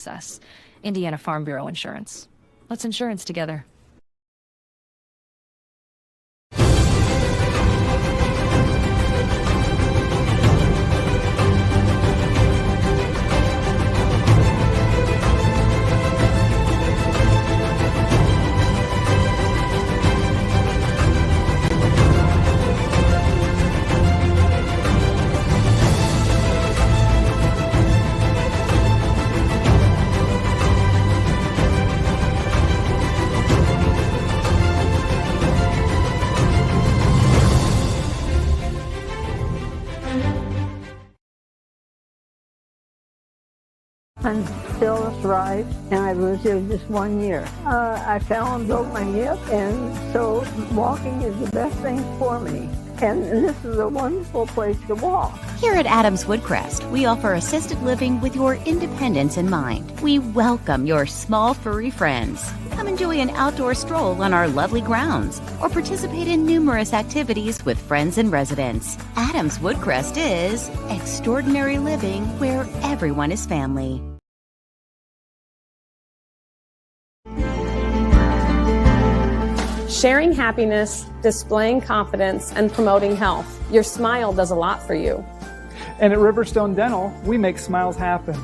Access. Indiana Farm Bureau Insurance. Let's insurance together. I'm still astride, and I've lived here just 1 year. I fell and broke my hip, and so walking is the best thing for me. And this is a wonderful place to walk. Here at Adams Woodcrest, we offer assisted living with your independence in mind. We welcome your small furry friends. Come enjoy an outdoor stroll on our lovely grounds or participate in numerous activities with friends and residents. Adams Woodcrest is extraordinary living where everyone is family. Sharing happiness, displaying confidence, and promoting health. Your smile does a lot for you. And at Riverstone Dental, we make smiles happen.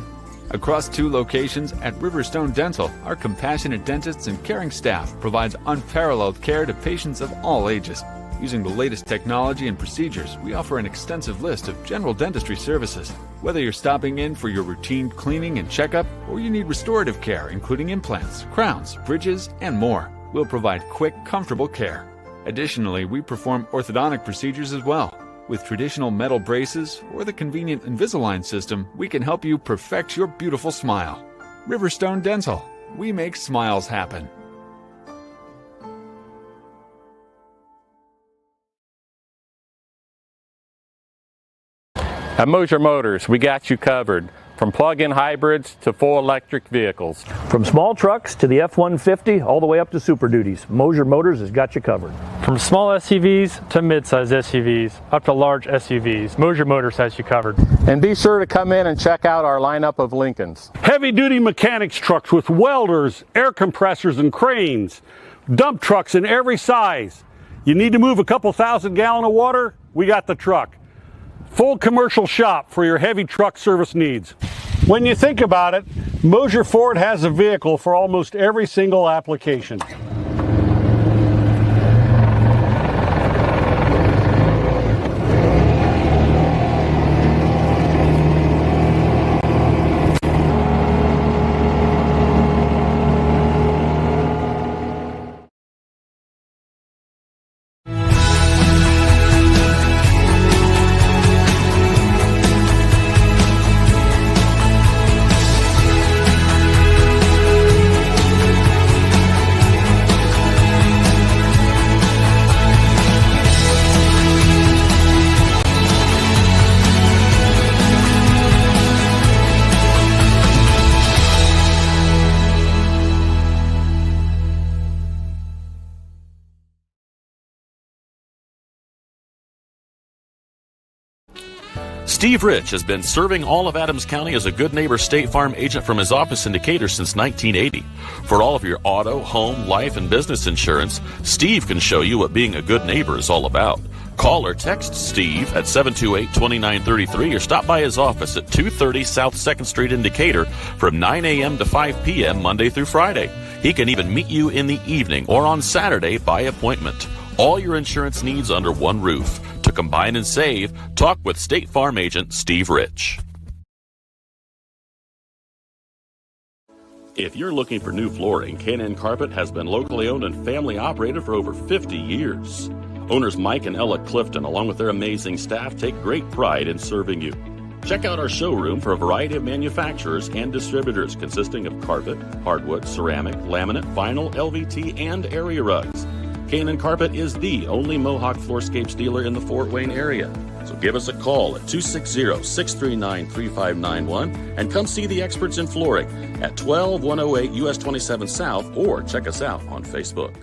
Across 2 locations at Riverstone Dental, our compassionate dentists and caring staff provides unparalleled care to patients of all ages. Using the latest technology and procedures, we offer an extensive list of general dentistry services. Whether you're stopping in for your routine cleaning and checkup, or you need restorative care, including implants, crowns, bridges, and more, we'll provide quick, comfortable care. Additionally, we perform orthodontic procedures as well. With traditional metal braces or the convenient Invisalign system, we can help you perfect your beautiful smile. Riverstone Dental. We make smiles happen. At Mosier Motors, we got you covered. From plug-in hybrids to full electric vehicles. From small trucks to the F-150, all the way up to Super Duties, Mosier Motors has got you covered. From small SUVs to mid-size SUVs, up to large SUVs, Mosier Motors has you covered. And be sure to come in and check out our lineup of Lincolns. Heavy-duty mechanics trucks with welders, air compressors, and cranes. Dump trucks in every size. You need to move a couple thousand gallons of water? We got the truck. Full commercial shop for your heavy truck service needs. When you think about it, Mosier Ford has a vehicle for almost every single application. Steve Rich has been serving all of Adams County as a Good Neighbor State Farm agent from his office in Decatur since 1980. For all of your auto, home, life, and business insurance, Steve can show you what being a good neighbor is all about. Call or text Steve at 728-2933 or stop by his office at 230 South 2nd Street in Decatur from 9 a.m. to 5 p.m. Monday through Friday. He can even meet you in the evening or on Saturday by appointment. All your insurance needs under one roof. To combine and save, talk with State Farm agent Steve Rich. If you're looking for new flooring, K&N Carpet has been locally owned and family operated for over 50 years. Owners Mike and Ella Clifton, along with their amazing staff, take great pride in serving you. Check out our showroom for a variety of manufacturers and distributors consisting of carpet, hardwood, ceramic, laminate, vinyl, LVT, and area rugs. K&N Carpet is the only Mohawk Floorscapes dealer in the Fort Wayne area. So give us a call at 260-639-3591 and come see the experts in flooring at 12108 US 27 South or check us out on Facebook.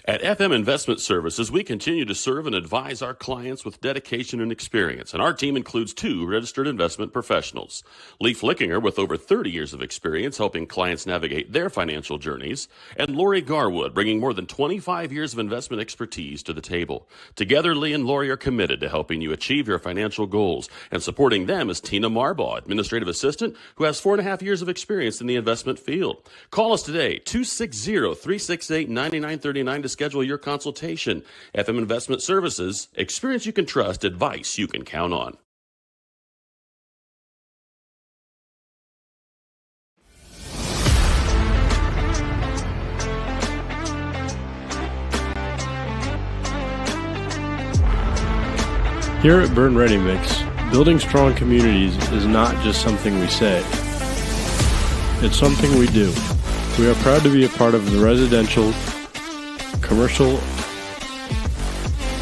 At FM Investment Services, we continue to serve and advise our clients with dedication and experience, and our team includes 2 registered investment professionals. Lee Flickinger, with over 30 years of experience helping clients navigate their financial journeys, and Lori Garwood, bringing more than 25 years of investment expertise to the table. Together, Lee and Lori are committed to helping you achieve your financial goals, and supporting them is Tina Marbaugh, Administrative Assistant, who has 4.5 years of experience in the investment field. Call us today, 260-368-9939 to schedule your consultation. FM Investment Services, experience you can trust, advice you can count on. Here at Berne Ready Mix, building strong communities is not just something we say. It's something we do. We are proud to be a part of the residential, commercial,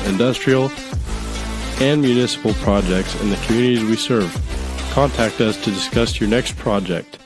industrial, and municipal projects in the communities we serve. Contact us to discuss your next project.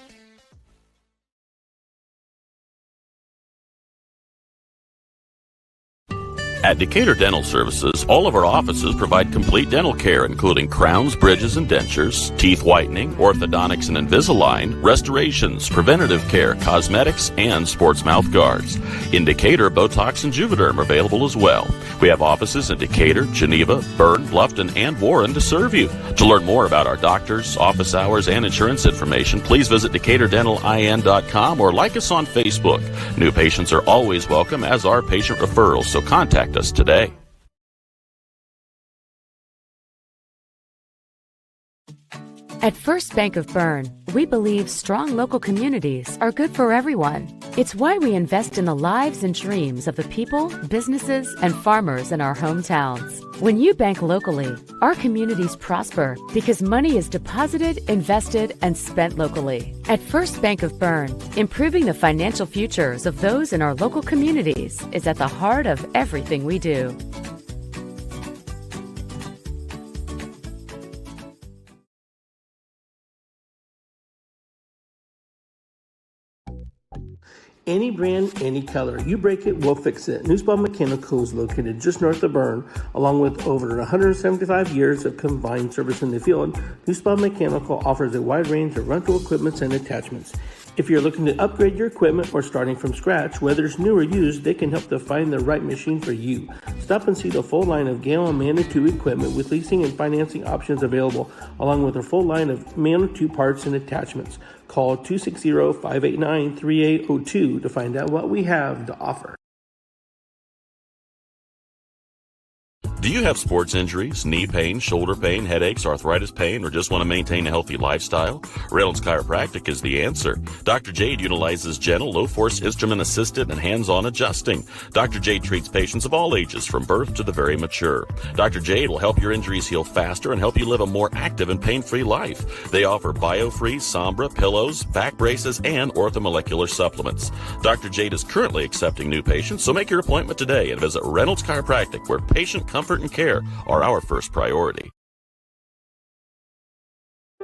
At Decatur Dental Services, all of our offices provide complete dental care, including crowns, bridges, and dentures, teeth whitening, orthodontics and Invisalign, restorations, preventative care, cosmetics, and sports mouth guards. In Decatur, Botox and Juvederm are available as well. We have offices in Decatur, Geneva, Berne, Bluffton, and Warren to serve you. To learn more about our doctors, office hours, and insurance information, please visit DecaturDentalIN.com or like us on Facebook. New patients are always welcome, as are patient referrals, so contact us today. At First Bank of Berne, we believe strong local communities are good for everyone. It's why we invest in the lives and dreams of the people, businesses, and farmers in our hometowns. When you bank locally, our communities prosper because money is deposited, invested, and spent locally. At First Bank of Berne, improving the financial futures of those in our local communities is at the heart of everything we do. Any brand, any color. You break it, we'll fix it. Nussbaum Mechanical is located just north of Berne, along with over 175 years of combined service in the field. Nussbaum Mechanical offers a wide range of rental equipment and attachments. If you're looking to upgrade your equipment or starting from scratch, whether it's new or used, they can help to find the right machine for you. Stop and see the full line of Gale and Manitou equipment with leasing and financing options available, along with a full line of Manitou parts and attachments. Call 260-589-3802 to find out what we have to offer. Do you have sports injuries, knee pain, shoulder pain, headaches, arthritis pain, or just want to maintain a healthy lifestyle? Reynolds Chiropractic is the answer. Dr. Jade utilizes gentle, low-force, instrument-assisted, and hands-on adjusting. Dr. Jade treats patients of all ages, from birth to the very mature. Dr. Jade will help your injuries heal faster and help you live a more active and pain-free life. They offer BioFree, Sombra, pillows, back braces, and orthomolecular supplements. Dr. Jade is currently accepting new patients, so make your appointment today and visit Reynolds Chiropractic, where patient comfort and care are our first priority.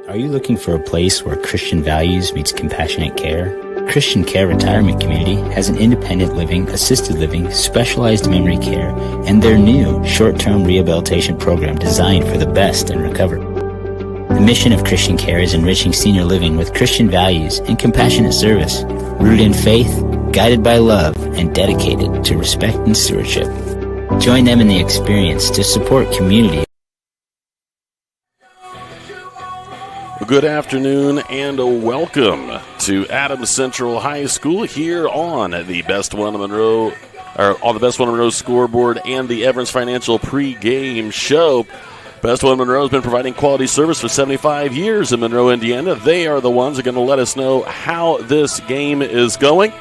Are you looking for a place where Christian values meets compassionate care? Christian Care Retirement Community has an independent living, assisted living, specialized memory care, and their new short-term rehabilitation program designed for the best in recovery. The mission of Christian Care is enriching senior living with Christian values and compassionate service, rooted in faith, guided by love, and dedicated to respect and stewardship. Join them in the experience to support community. Good afternoon and welcome to Adams Central High School here on the Best One Monroe, or on the Best One Monroe scoreboard and the Everence Financial pregame show. Best One Monroe has been providing quality service for 75 years in Monroe, Indiana. They are the ones that are going to let us know how this game is going.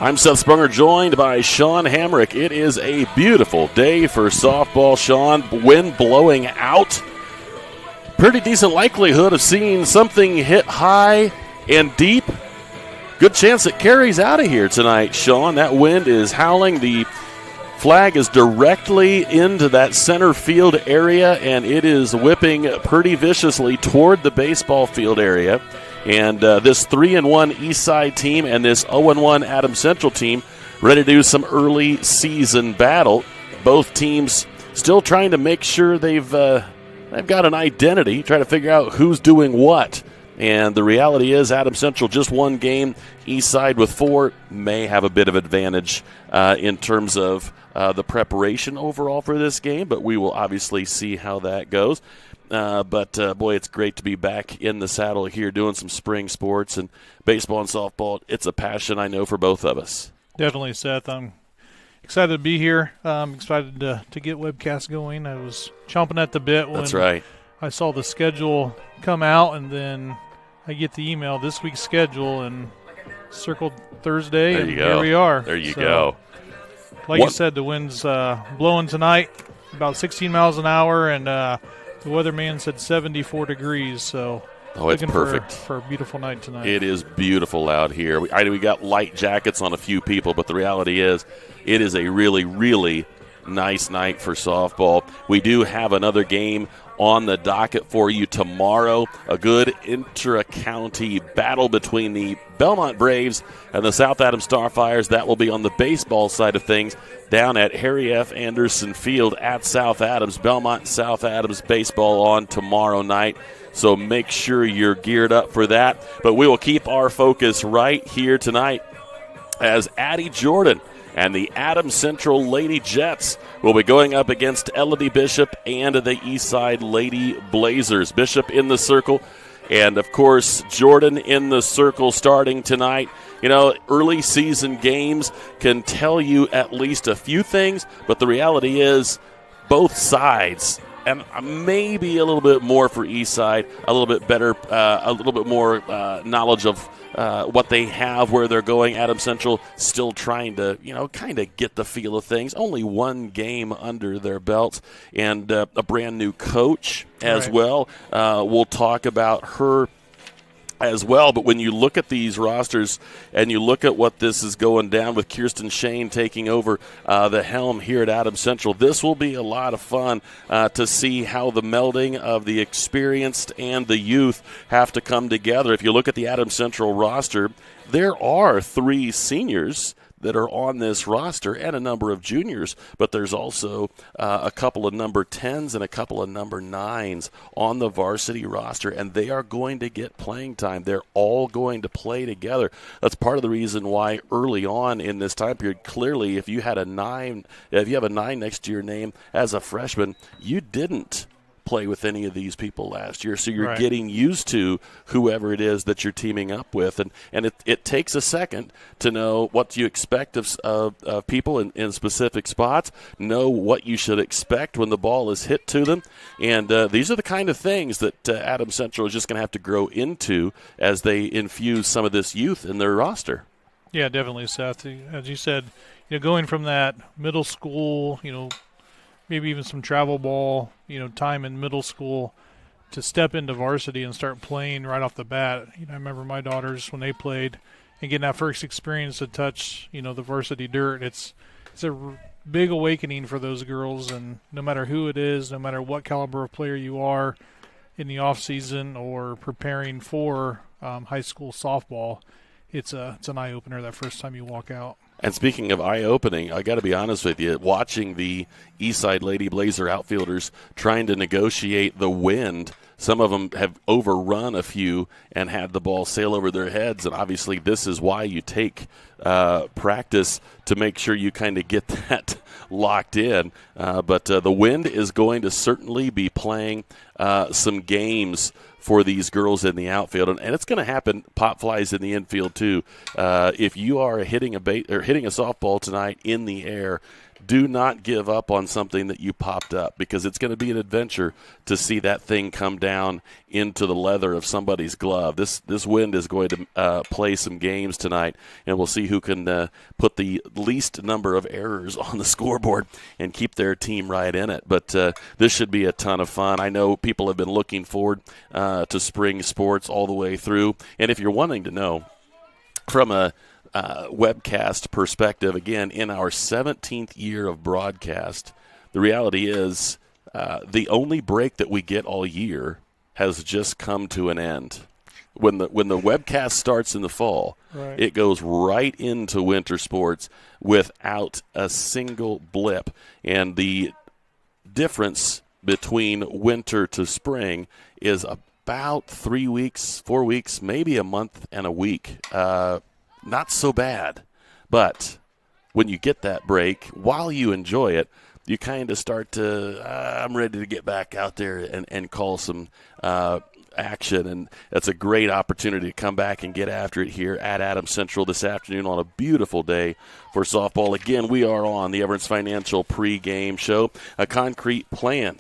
I'm Seth Sprunger, joined by Sean Hamrick. It is a beautiful day for softball, Sean. Wind blowing out. Pretty decent likelihood of seeing something hit high and deep. Good chance it carries out of here tonight, Sean. That wind is howling. The flag is directly into that center field area, and it is whipping pretty viciously toward the baseball field area. And this 3-1 Eastside team and this 0-1 Adams Central team ready to do some early season battle. Both teams still trying to make sure they've got an identity, trying to figure out who's doing what. And the reality is Adams Central just one game. Eastside with 4 may have a bit of advantage in terms of the preparation overall for this game, but we will obviously see how that goes. But boy, it's great to be back in the saddle here doing some spring sports, and baseball and softball, it's a passion I know for both of us. Definitely, Seth. I'm excited to be here. I'm excited to get webcast going. I was chomping at the bit when That's right. I saw the schedule come out, and then I get the email, this week's schedule, and circled Thursday, There and you go. here we are. There you So, go. Like you said, the wind's blowing tonight, about 16 miles an hour, and the weatherman said 74 degrees, so it's looking perfect. For a beautiful night tonight. It is beautiful out here. We got light jackets on a few people, but the reality is it is a really, really nice night for softball. We do have another game on the docket for you tomorrow, a good intra-county battle between the Belmont Braves and the South Adams Starfires. That will be on the baseball side of things down at Harry F. Anderson Field at South Adams. Belmont South Adams baseball on tomorrow night, so make sure you're geared up for that. But we will keep our focus right here tonight as Addie Jordan and the Adams Central Lady Jets will be going up against Elodie Bishop and the Eastside Lady Blazers. Bishop in the circle, and, of course, Jordan in the circle starting tonight. You know, early season games can tell you at least a few things, but the reality is both sides, and maybe a little bit more for Eastside, a little bit better, a little bit more knowledge of what they have, where they're going. Adams Central still trying to, kind of get the feel of things. Only one game under their belts, and a brand new coach as well. We'll talk about her as well. But when you look at these rosters and you look at what this is going down with Kirsten Shane taking over the helm here at Adams Central, this will be a lot of fun to see how the melding of the experienced and the youth have to come together. If you look at the Adams Central roster, there are 3 seniors that are on this roster and a number of juniors, but there's also a couple of number 10s and a couple of number 9s on the varsity roster, and they are going to get playing time. They're all going to play together. That's part of the reason why early on in this time period, clearly if you have a 9 next to your name as a freshman, you didn't play with any of these people last year, so you're getting used to whoever it is that you're teaming up with, and it takes a second to know what you expect of people in specific spots, know what you should expect when the ball is hit to them, and these are the kind of things that Adams Central is just going to have to grow into as they infuse some of this youth in their roster. Yeah, definitely, Seth. As you said, going from that middle school, maybe even some travel ball, time in middle school to step into varsity and start playing right off the bat. I remember my daughters when they played and getting that first experience to touch, the varsity dirt. It's a big awakening for those girls, and no matter who it is, no matter what caliber of player you are in the off season or preparing for high school softball, it's an eye opener that first time you walk out. And speaking of eye-opening, I got to be honest with you, watching the Eastside Lady Blazer outfielders trying to negotiate the wind, some of them have overrun a few and had the ball sail over their heads, and obviously this is why you take practice to make sure you kind of get that locked in. But the wind is going to certainly be playing some games for these girls in the outfield, and it's going to happen. Pop flies in the infield too. If you are hitting a softball tonight in the air, do not give up on something that you popped up, because it's going to be an adventure to see that thing come down into the leather of somebody's glove. This wind is going to play some games tonight, and we'll see who can put the least number of errors on the scoreboard and keep their team right in it. But this should be a ton of fun. I know people have been looking forward to spring sports all the way through, and if you're wanting to know from a webcast perspective, again, in our 17th year of broadcast, the reality is the only break that we get all year has just come to an end. when the webcast starts in the fall, Right. it goes right into winter sports without a single blip. And the difference between winter to spring is about 3 weeks, 4 weeks, maybe a month and a week. Not so bad. But when you get that break, while you enjoy it, you kind of start to, I'm ready to get back out there and call some action. And that's a great opportunity to come back and get after it here at Adams Central this afternoon on a beautiful day for softball. Again, we are on the Everence Financial pregame show, a concrete plan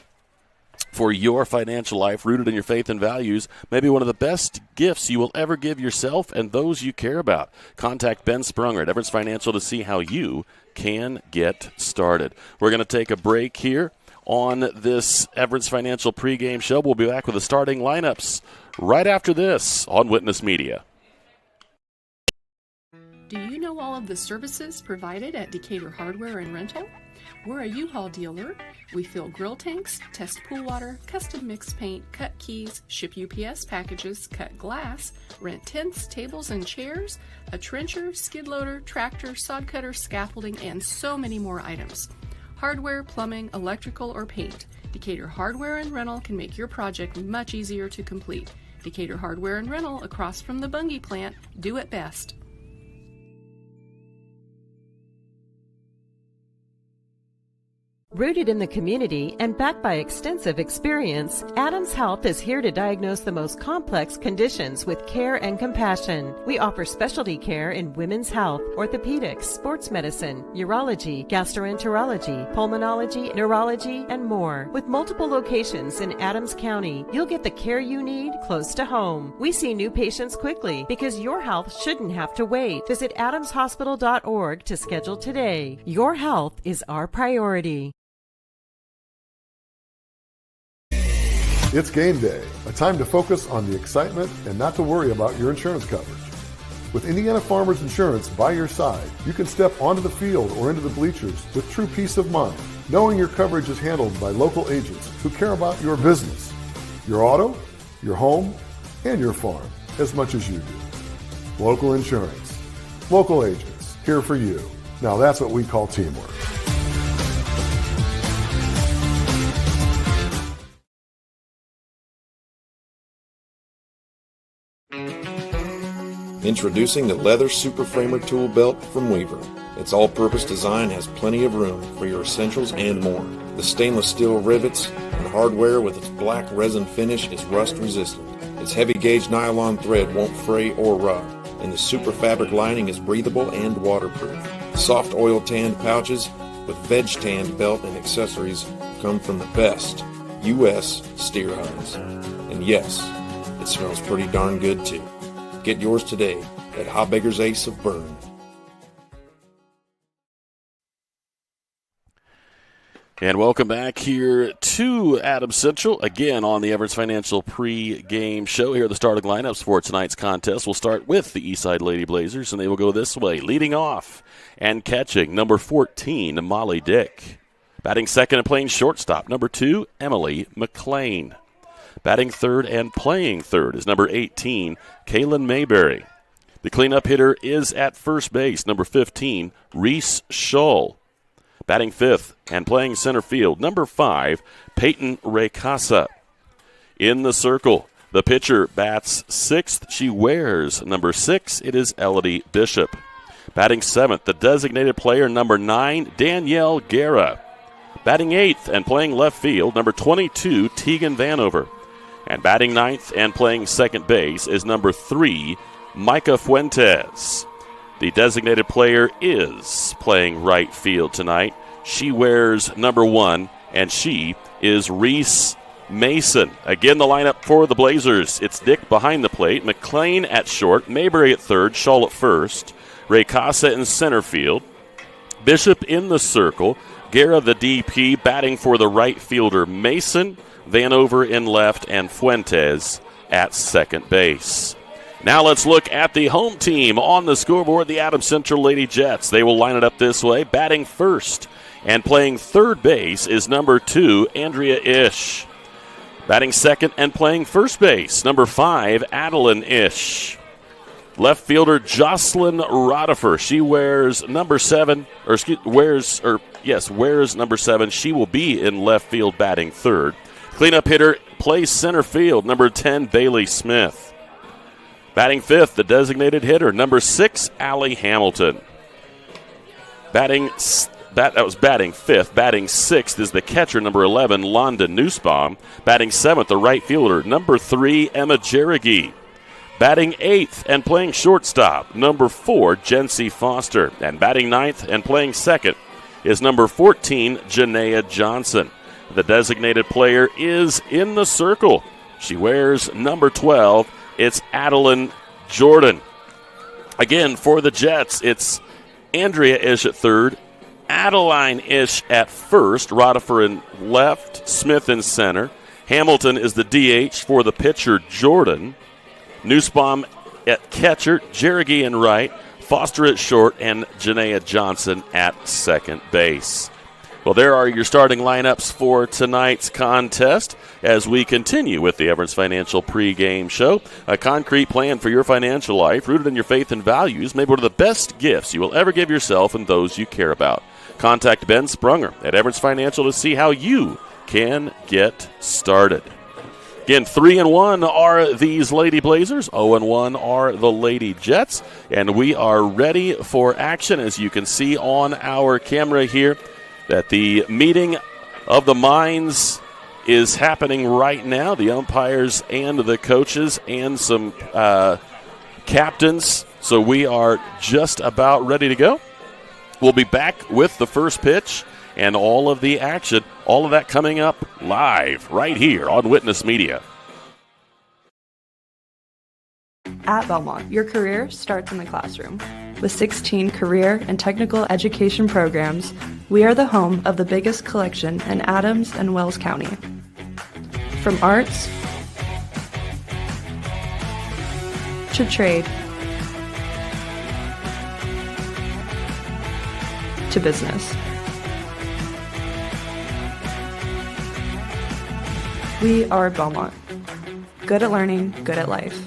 for your financial life rooted in your faith and values, maybe one of the best gifts you will ever give yourself and those you care about. Contact Ben Sprunger at Everence Financial to see how you can get started. We're going to take a break here on this Everence Financial pregame show. We'll be back with the starting lineups right after this on Witness Media. Do you know all of the services provided at Decatur Hardware and Rental? We're a U-Haul dealer. We fill grill tanks, test pool water, custom mix paint, cut keys, ship UPS packages, cut glass, rent tents, tables, and chairs, a trencher, skid loader, tractor, sod cutter, scaffolding, and so many more items. Hardware, plumbing, electrical, or paint. Decatur Hardware and Rental can make your project much easier to complete. Decatur Hardware and Rental, across from the Bungie plant, do it best. Rooted in the community and backed by extensive experience, Adams Health is here to diagnose the most complex conditions with care and compassion. We offer specialty care in women's health, orthopedics, sports medicine, urology, gastroenterology, pulmonology, neurology, and more. With multiple locations in Adams County, you'll get the care you need close to home. We see new patients quickly because your health shouldn't have to wait. Visit adamshospital.org to schedule today. Your health is our priority. It's game day, a time to focus on the excitement and not to worry about your insurance coverage. With Indiana Farmers Insurance by your side, you can step onto the field or into the bleachers with true peace of mind, knowing your coverage is handled by local agents who care about your business, your auto, your home, and your farm as much as you do. Local insurance, local agents, here for you. Now that's what we call teamwork. Introducing the leather super framer tool belt from Weaver. Its all-purpose design has plenty of room for your essentials and more. The stainless steel rivets and hardware with its black resin finish is rust resistant. Its heavy gauge nylon thread won't fray or rot, and the super fabric lining is breathable and waterproof. Soft oil tanned pouches with veg tanned belt and accessories come from the best U.S. steer hides. And yes, it smells pretty darn good too. Get yours today at Hobbaker's Ace of Berne. And welcome back here to Adams Central, again on the Everence Financial pre-game show. Here are the starting lineups for tonight's contest. We'll start with the Eastside Lady Blazers, and they will go this way. Leading off and catching, number 14, Molly Dick. Batting second and playing shortstop, number 2, Emily McLean. Batting third and playing third is number 18, Kaylin Mayberry. The cleanup hitter is at first base, number 15, Reese Shull. Batting fifth and playing center field, number 5, Peyton Raycasa. In the circle, the pitcher bats sixth. She wears number 6. It is Elodie Bishop. Batting seventh, the designated player, number 9, Danielle Guerra. Batting eighth and playing left field, number 22, Tegan Vanover. And batting ninth and playing second base is number 3, Micah Fuentes. The designated player is playing right field tonight. She wears number 1, and she is Reese Mason. Again, the lineup for the Blazers. It's Dick behind the plate, McLean at short, Mayberry at third, Shull at first, Raycasa in center field, Bishop in the circle, Guerra the DP batting for the right fielder Mason, Vanover in left, and Fuentes at second base. Now let's look at the home team on the scoreboard, the Adams Central Lady Jets. They will line it up this way. Batting first and playing third base is number 2, Andrea Ish. Batting second and playing first base, number 5, Adeline Ish. Left fielder Jocelyn Rodifer. She wears number 7, wears number 7. She will be in left field batting third. Cleanup hitter plays center field, number 10, Bailey Smith. Batting fifth, the designated hitter, number 6, Allie Hamilton. Batting fifth. Batting sixth is the catcher, number 11, London Nussbaum. Batting seventh, the right fielder, number 3, Emma Jerrigy. Batting eighth and playing shortstop, number 4, Jency Foster. And batting ninth and playing second is number 14, Janaea Johnson. The designated player is in the circle. She wears number 12. It's Adeline Jordan. Again, for the Jets, it's Andrea Ish at third, Adeline Ish at first, Rodifer in left, Smith in center. Hamilton is the DH for the pitcher, Jordan. Nussbaum at catcher, Jerrigy in right, Foster at short, and Janaea Johnson at second base. Well, there are your starting lineups for tonight's contest as we continue with the Everence Financial pregame show. A concrete plan for your financial life rooted in your faith and values, maybe one of the best gifts you will ever give yourself and those you care about. Contact Ben Sprunger at Everence Financial to see how you can get started. Again, 3-1 are these Lady Blazers, 0-1 are the Lady Jets, and we are ready for action. As you can see on our camera here, that the meeting of the minds is happening right now. The umpires and the coaches and some captains. So we are just about ready to go. We'll be back with the first pitch and all of the action. All of that coming up live right here on Witness Media. At Belmont, your career starts in the classroom. With 16 career and technical education programs, we are the home of the biggest collection in Adams and Wells County. From arts to trade to business. We are Belmont. Good at learning, good at life.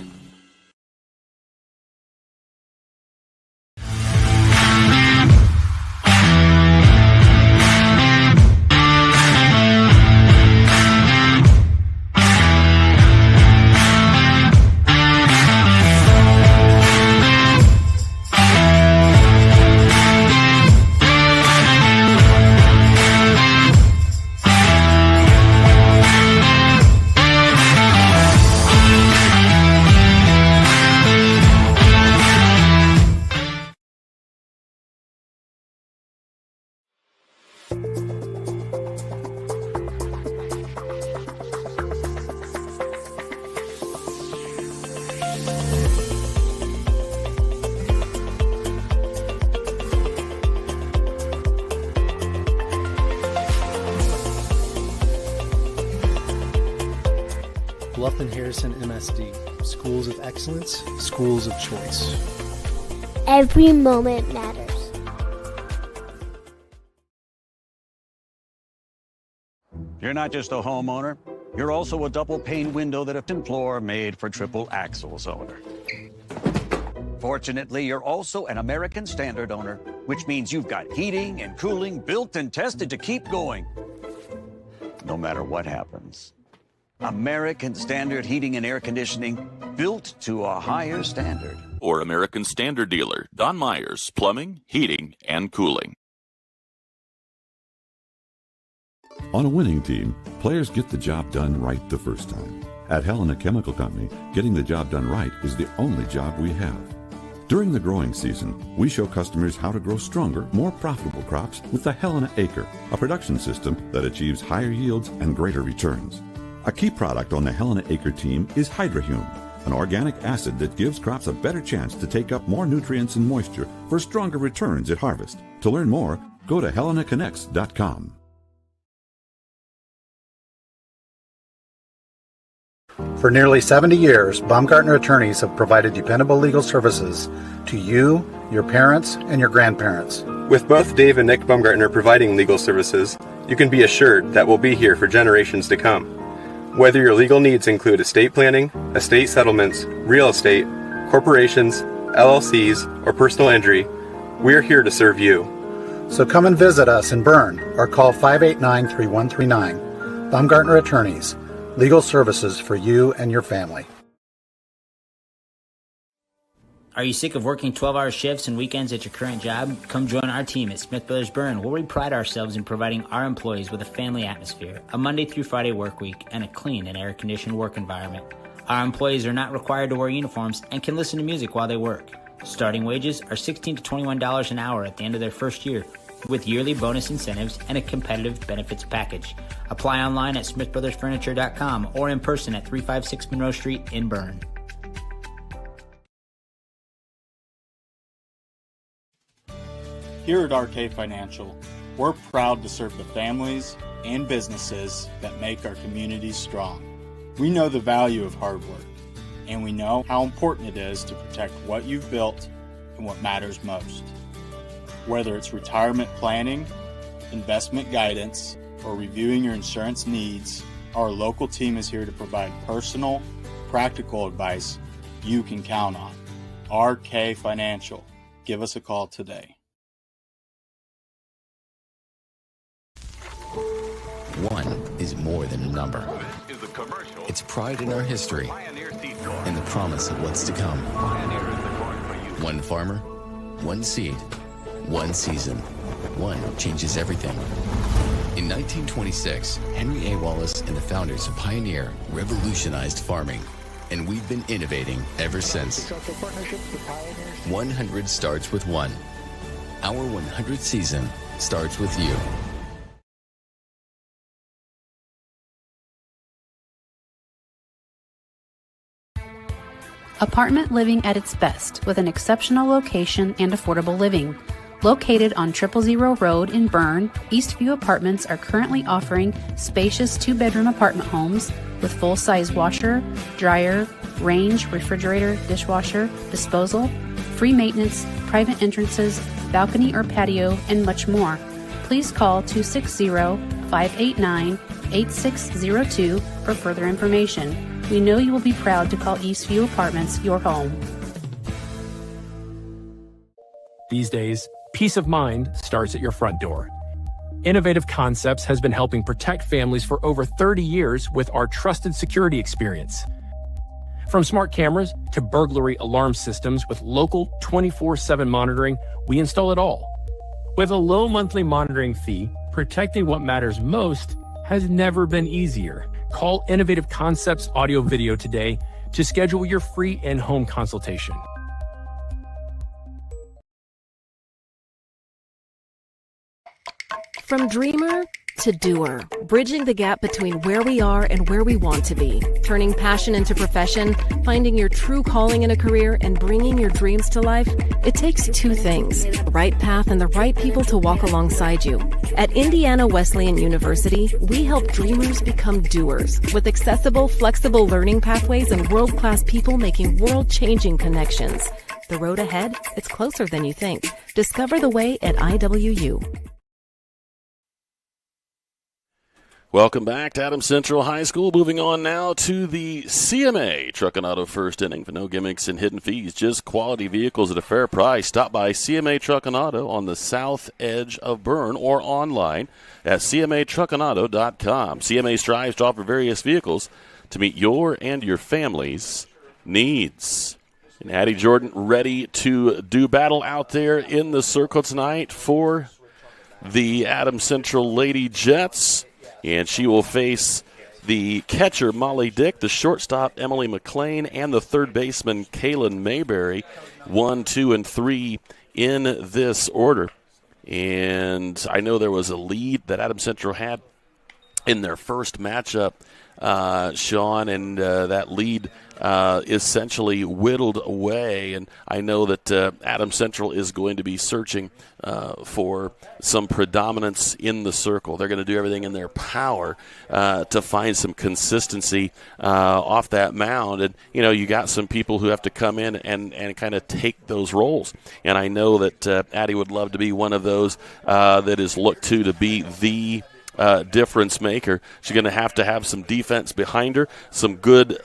Harrison MSD, schools of excellence, schools of choice. Every moment matters. You're not just a homeowner, you're also a double-pane window that a floor made for triple axles owner. Fortunately, you're also an American Standard owner, which means you've got heating and cooling built and tested to keep going, no matter what happens. American Standard Heating and Air Conditioning, built to a higher standard. Or American Standard dealer, Don Myers, Plumbing, Heating, and Cooling. On a winning team, players get the job done right the first time. At Helena Chemical Company, getting the job done right is the only job we have. During the growing season, we show customers how to grow stronger, more profitable crops with the Helena Acre, a production system that achieves higher yields and greater returns. A key product on the Helena Acre team is Hydrahume, an organic acid that gives crops a better chance to take up more nutrients and moisture for stronger returns at harvest. To learn more, go to helenaconnects.com. For nearly 70 years, Baumgartner attorneys have provided dependable legal services to you, your parents, and your grandparents. With both Dave and Nick Baumgartner providing legal services, you can be assured that we'll be here for generations to come. Whether your legal needs include estate planning, estate settlements, real estate, corporations, LLCs, or personal injury, we're here to serve you. So come and visit us in Berne or call 589-3139. Baumgartner Attorneys, legal services for you and your family. Are you sick of working 12-hour shifts and weekends at your current job? Come join our team at Smith Brothers Berne, where we pride ourselves in providing our employees with a family atmosphere, a Monday through Friday work week, and a clean and air-conditioned work environment. Our employees are not required to wear uniforms and can listen to music while they work. Starting wages are $16 to $21 an hour at the end of their first year, with yearly bonus incentives and a competitive benefits package. Apply online at smithbrothersfurniture.com or in person at 356 Monroe Street in Berne. Here at RK Financial, we're proud to serve the families and businesses that make our communities strong. We know the value of hard work, and we know how important it is to protect what you've built and what matters most. Whether it's retirement planning, investment guidance, or reviewing your insurance needs, our local team is here to provide personal, practical advice you can count on. RK Financial. Give us a call today. One is more than a number. It's pride in our history and the promise of what's to come. One farmer, one seed, one season. One changes everything. In 1926, Henry A. Wallace and the founders of Pioneer revolutionized farming, and we've been innovating ever since. 100 starts with one. Our 100th season starts with you. Apartment living at its best, with an exceptional location and affordable living. Located on 000 Road in Berne, Eastview Apartments are currently offering spacious 2-bedroom apartment homes with full-size washer, dryer, range, refrigerator, dishwasher, disposal, free maintenance, private entrances, balcony or patio, and much more. Please call 260-589-8602 for further information. We know you will be proud to call Eastview Apartments your home. These days, peace of mind starts at your front door. Innovative Concepts has been helping protect families for over 30 years with our trusted security experience. From smart cameras to burglary alarm systems with local 24/7 monitoring, we install it all. With a low monthly monitoring fee, protecting what matters most has never been easier. Call Innovative Concepts Audio Video today to schedule your free in-home consultation. From dreamer to doer, bridging the gap between where we are and where we want to be, turning passion into profession, finding your true calling in a career, and bringing your dreams to life, it takes two things: the right path and the right people to walk alongside you. At Indiana Wesleyan University, we help dreamers become doers with accessible, flexible learning pathways and world-class people making world-changing connections. The road ahead, it's closer than you think. Discover the way at IWU. Welcome back to Adams Central High School. Moving on now to the CMA Truck and Auto First Inning. For no gimmicks and hidden fees, just quality vehicles at a fair price. Stop by CMA Truck and Auto on the south edge of Berne or online at cmatruckandauto.com. CMA strives to offer various vehicles to meet your and your family's needs. And Addie Jordan ready to do battle out there in the circle tonight for the Adams Central Lady Jets. And she will face the catcher, Molly Dick, the shortstop, Emily McLean, and the third baseman, Kaylin Mayberry, 1, 2, and 3 in this order. And I know there was a lead that Adams Central had in their first matchup, Sean, and that lead essentially whittled away. And I know that Adams Central is going to be searching for some predominance in the circle. They're going to do everything in their power to find some consistency off that mound. And, you know, you got some people who have to come in and kind of take those roles. And I know that Addie would love to be one of those that is looked to be the difference maker. She's going to have some defense behind her, some good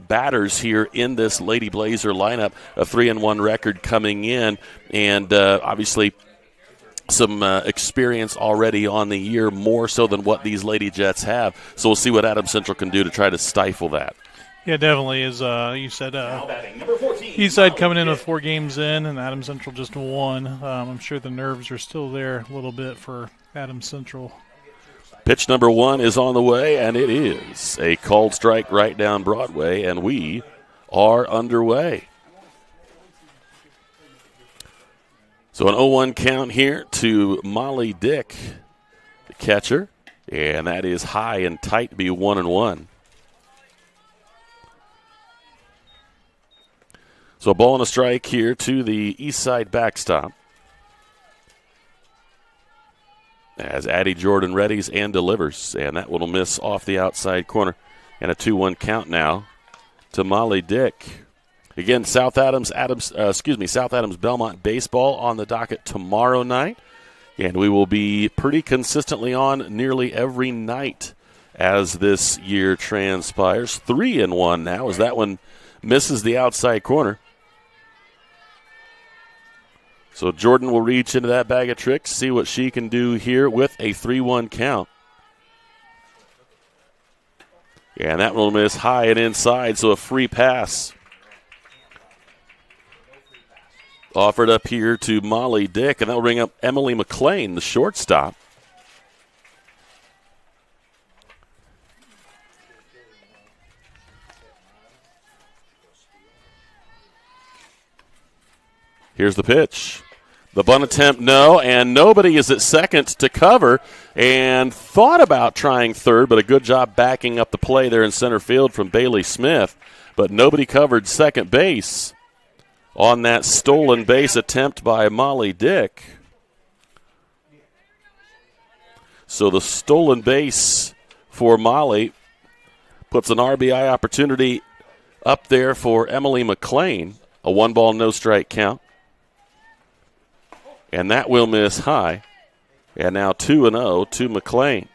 batters here in this Lady Blazer lineup, a 3-1 record coming in, and obviously some experience already on the year, more so than what these Lady Jets have. So we'll see what Adams Central can do to try to stifle that. Yeah, definitely. As you said, Eastside coming in with 4 games in, and Adams Central just 1. I'm sure the nerves are still there a little bit for Adams Central. Pitch number 1 is on the way, and it is a called strike right down Broadway, and we are underway. So an 0-1 count here to Molly Dick, the catcher, and that is high and tight to be 1-1. So a ball and a strike here to the Eastside backstop. As Addie Jordan readies and delivers, and that one will miss off the outside corner. And a 2-1 count now to Molly Dick. Again, South Adams Belmont baseball on the docket tomorrow night, and we will be pretty consistently on nearly every night as this year transpires. 3-1 now as that one misses the outside corner. So Jordan will reach into that bag of tricks, see what she can do here with a 3-1 count. And that one will miss high and inside, so a free pass. Offered up here to Molly Dick, and that will bring up Emily McLean, the shortstop. Here's the pitch. The bunt attempt, no, and nobody is at second to cover, and thought about trying third, but a good job backing up the play there in center field from Bailey Smith. But nobody covered second base on that stolen base attempt by Molly Dick. So the stolen base for Molly puts an RBI opportunity up there for Emily McLean. A 1-ball, no-strike count. And that will miss high. And now 2-0 to McLean.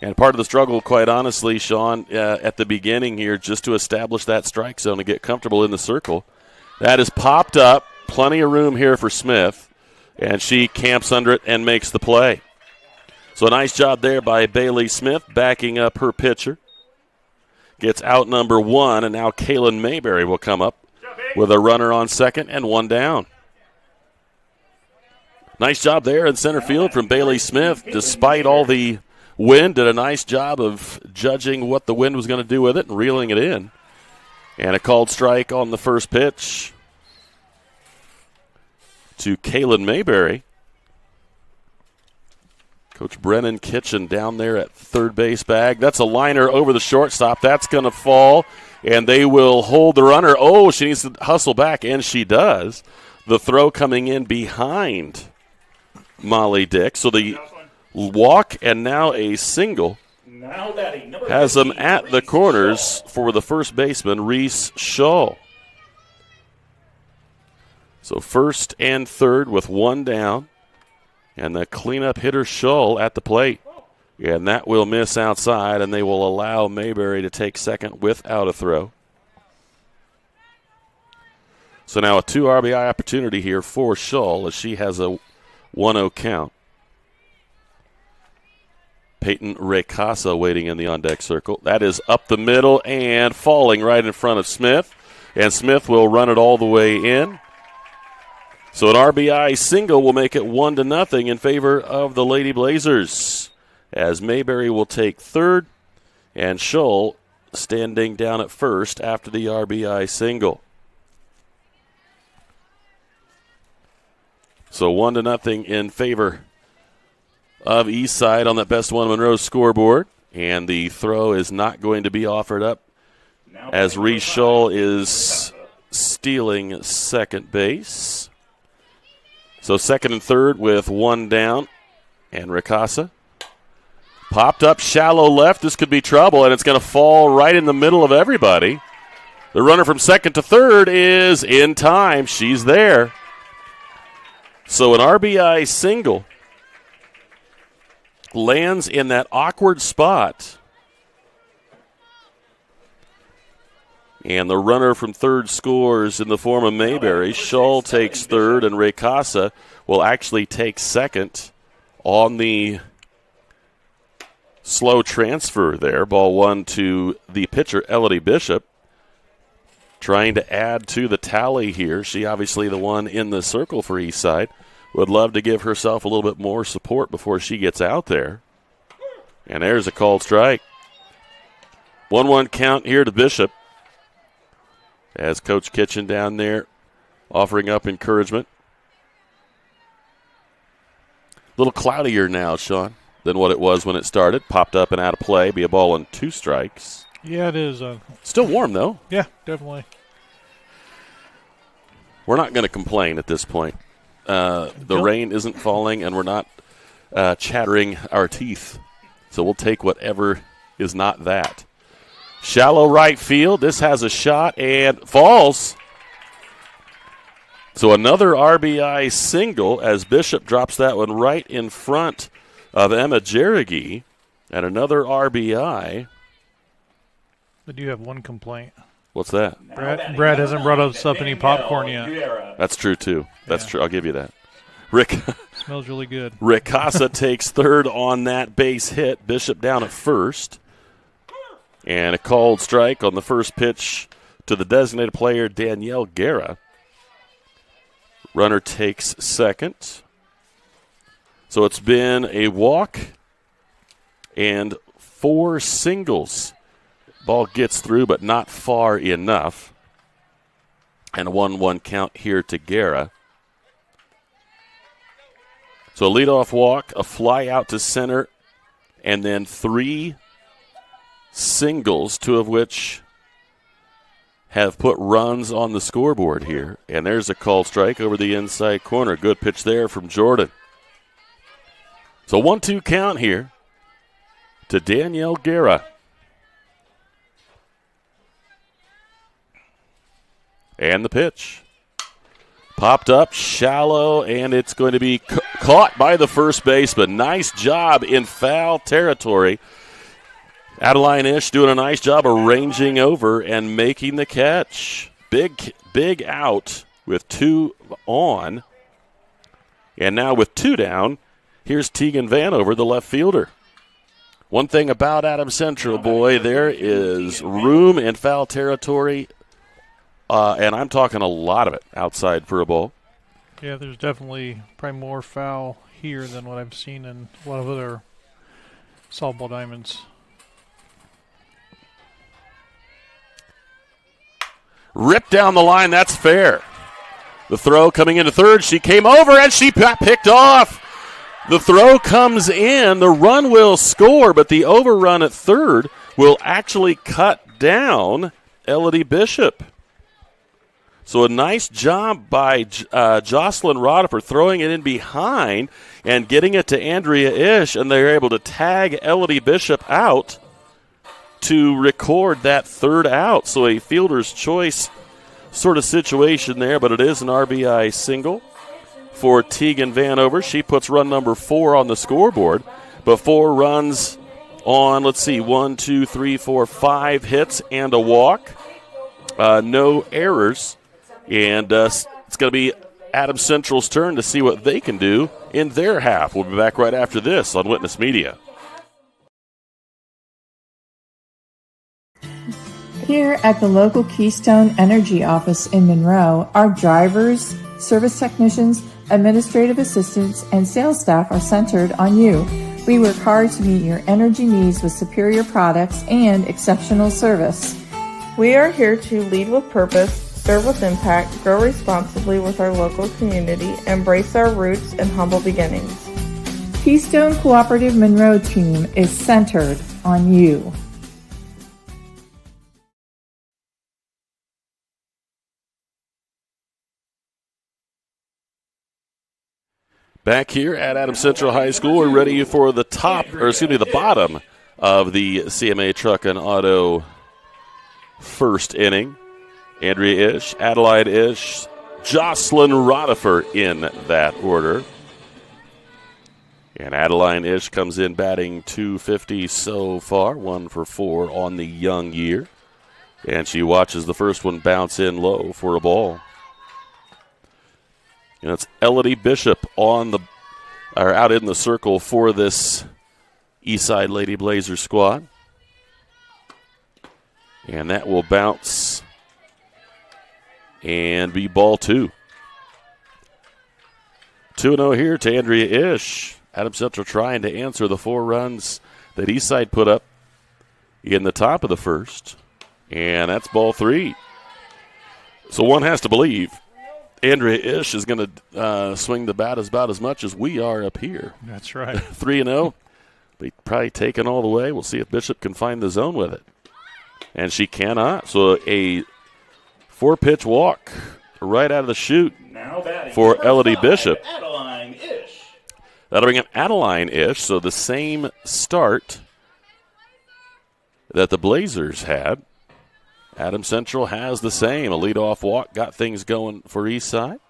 And part of the struggle, quite honestly, Sean, at the beginning here, just to establish that strike zone and get comfortable in the circle. That is popped up. Plenty of room here for Smith. And she camps under it and makes the play. So a nice job there by Bailey Smith, backing up her pitcher. Gets out number 1, and now Kaylin Mayberry will come up with a runner on second and 1 down. Nice job there in center field from Bailey Smith. Despite all the wind, did a nice job of judging what the wind was going to do with it and reeling it in. And a called strike on the first pitch to Kaylin Mayberry. Coach Brennan Kitchen down there at third base bag. That's a liner over the shortstop. That's going to fall, and they will hold the runner. Oh, she needs to hustle back, and she does. The throw coming in behind Molly Dick. So the walk and now a single has them at the corners for the first baseman, Reese Shull. So first and third with 1 down. And the cleanup hitter Shull at the plate. And that will miss outside, and they will allow Mayberry to take second without a throw. So now a 2 RBI opportunity here for Shull as she has a 1-0 count. Peyton Raycasa waiting in the on-deck circle. That is up the middle and falling right in front of Smith. And Smith will run it all the way in. So an RBI single will make it 1-0 in favor of the Lady Blazers, as Mayberry will take third and Shull standing down at first after the RBI single. So 1-0 in favor of Eastside on that Best One Monroe scoreboard, and the throw is not going to be offered up as Reese Shull is stealing second base. So second and third with 1 down. And Ricasa popped up shallow left. This could be trouble, and it's going to fall right in the middle of everybody. The runner from second to third is in time. She's there. So an RBI single lands in that awkward spot. And the runner from third scores in the form of Mayberry. Shull takes third, and Raycasa will actually take second on the slow transfer there. Ball one to the pitcher, Elodie Bishop. Trying to add to the tally here. She obviously the one in the circle for Eastside. Would love to give herself a little bit more support before she gets out there. And there's a called strike. 1-1 count here to Bishop. As Coach Kitchen down there offering up encouragement. A little cloudier now, Sean, than what it was when it started. Popped up and out of play. Be a ball and 2 strikes. Yeah, it is. Still warm, though. Yeah, definitely. We're not going to complain at this point. The rain isn't falling, and we're not chattering our teeth. So we'll take whatever is not that. Shallow right field. This has a shot and falls. So another RBI single as Bishop drops that one right in front of Emma Jerrigy. And another RBI. I do have one complaint. What's that? Brad hasn't brought us up any popcorn yet. That's true, too. That's true. I'll give you that. Rick smells really good. Ricasa takes third on that base hit. Bishop down at first. And a called strike on the first pitch to the designated player, Danielle Guerra. Runner takes second. So it's been a walk and 4 singles. Ball gets through, but not far enough. And a 1-1 count here to Guerra. So a leadoff walk, a fly out to center, and then 3 singles, 2 of which have put runs on the scoreboard here. And there's a called strike over the inside corner. Good pitch there from Jordan. So 1-2 count here to Danielle Guerra. And the pitch. Popped up, shallow, and it's going to be caught by the first baseman. Nice job in foul territory. Adeline Ish doing a nice job of ranging over and making the catch. Big out with 2 on. And now with 2 down, here's Tegan Vanover, the left fielder. One thing about Adams Central, boy, there is room in foul territory, and I'm talking a lot of it outside for a ball. Yeah, there's definitely probably more foul here than what I've seen in a lot of other softball diamonds. Ripped down the line, that's fair. The throw coming into third, she came over and she got picked off. The throw comes in, the run will score, but the overrun at third will actually cut down Elodie Bishop. So a nice job by Jocelyn Roddifer throwing it in behind and getting it to Andrea Ish, and they're able to tag Elodie Bishop out to record that third out. So a fielder's choice sort of situation there, but it is an RBI single for Tegan Vanover. She puts run number 4 on the scoreboard, but 4 runs on, 5 hits and a walk. No errors. And it's going to be Adams Central's turn to see what they can do in their half. We'll be back right after this on Witness Media. Here at the local Keystone Energy office in Monroe, our drivers, service technicians, administrative assistants, and sales staff are centered on you. We work hard to meet your energy needs with superior products and exceptional service. We are here to lead with purpose, serve with impact, grow responsibly with our local community, embrace our roots and humble beginnings. Keystone Cooperative Monroe team is centered on you. Back here at Adams Central High School, we're ready for the bottom of the CMA Truck and Auto first inning. Andrea Ish, Adelaide Ish, Jocelyn Roddifer in that order. And Adeline Ish comes in batting .250 so far, 1 for 4 on the young year. And she watches the first one bounce in low for a ball. And it's Elodie Bishop out in the circle for this Eastside Lady Blazers squad. And that will bounce and be ball 2. 2-0 here to Andrea Ish. Adams Central trying to answer the 4 runs that Eastside put up in the top of the first. And that's ball 3. So one has to believe Andrea Ish is going to swing the bat about as much as we are up here. That's right. 3-0. Be probably taken all the way. We'll see if Bishop can find the zone with it. And she cannot. So a 4-pitch walk right out of the chute for Elodie Bishop. Adeline Ish. That'll bring up Adeline Ish. So the same start that the Blazers had. Adams Central has the same. A leadoff walk got things going for Eastside.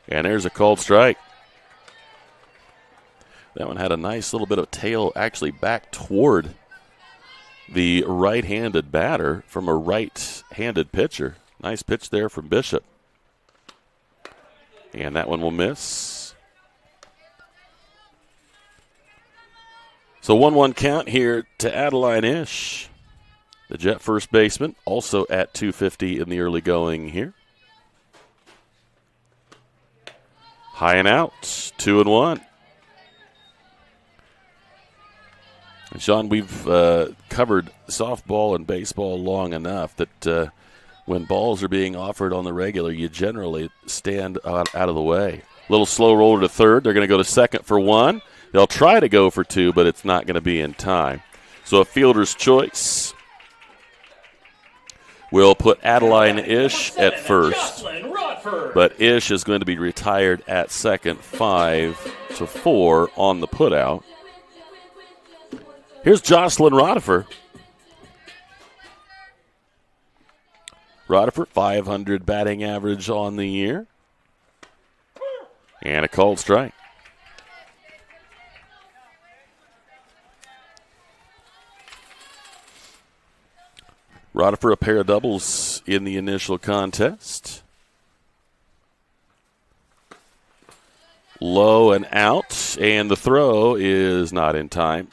And there's a called strike. That one had a nice little bit of tail actually back toward the right-handed batter from a right-handed pitcher. Nice pitch there from Bishop. And that one will miss. So 1-1 count here to Adeline Ish. The Jet first baseman, also at .250 in the early going here. High and out, 2-1. And Sean, we've covered softball and baseball long enough that when balls are being offered on the regular, you generally stand out of the way. Little slow roller to third. They're going to go to second for 1. They'll try to go for 2, but it's not going to be in time. So a fielder's choice. We'll put Adeline Ish at first, but Ish is going to be retired at second, 5-4 on the putout. Here's Jocelyn Rodifer. Rodifer, 500 batting average on the year. And a called strike. Rodifer, a pair of doubles in the initial contest. Low and out, and the throw is not in time.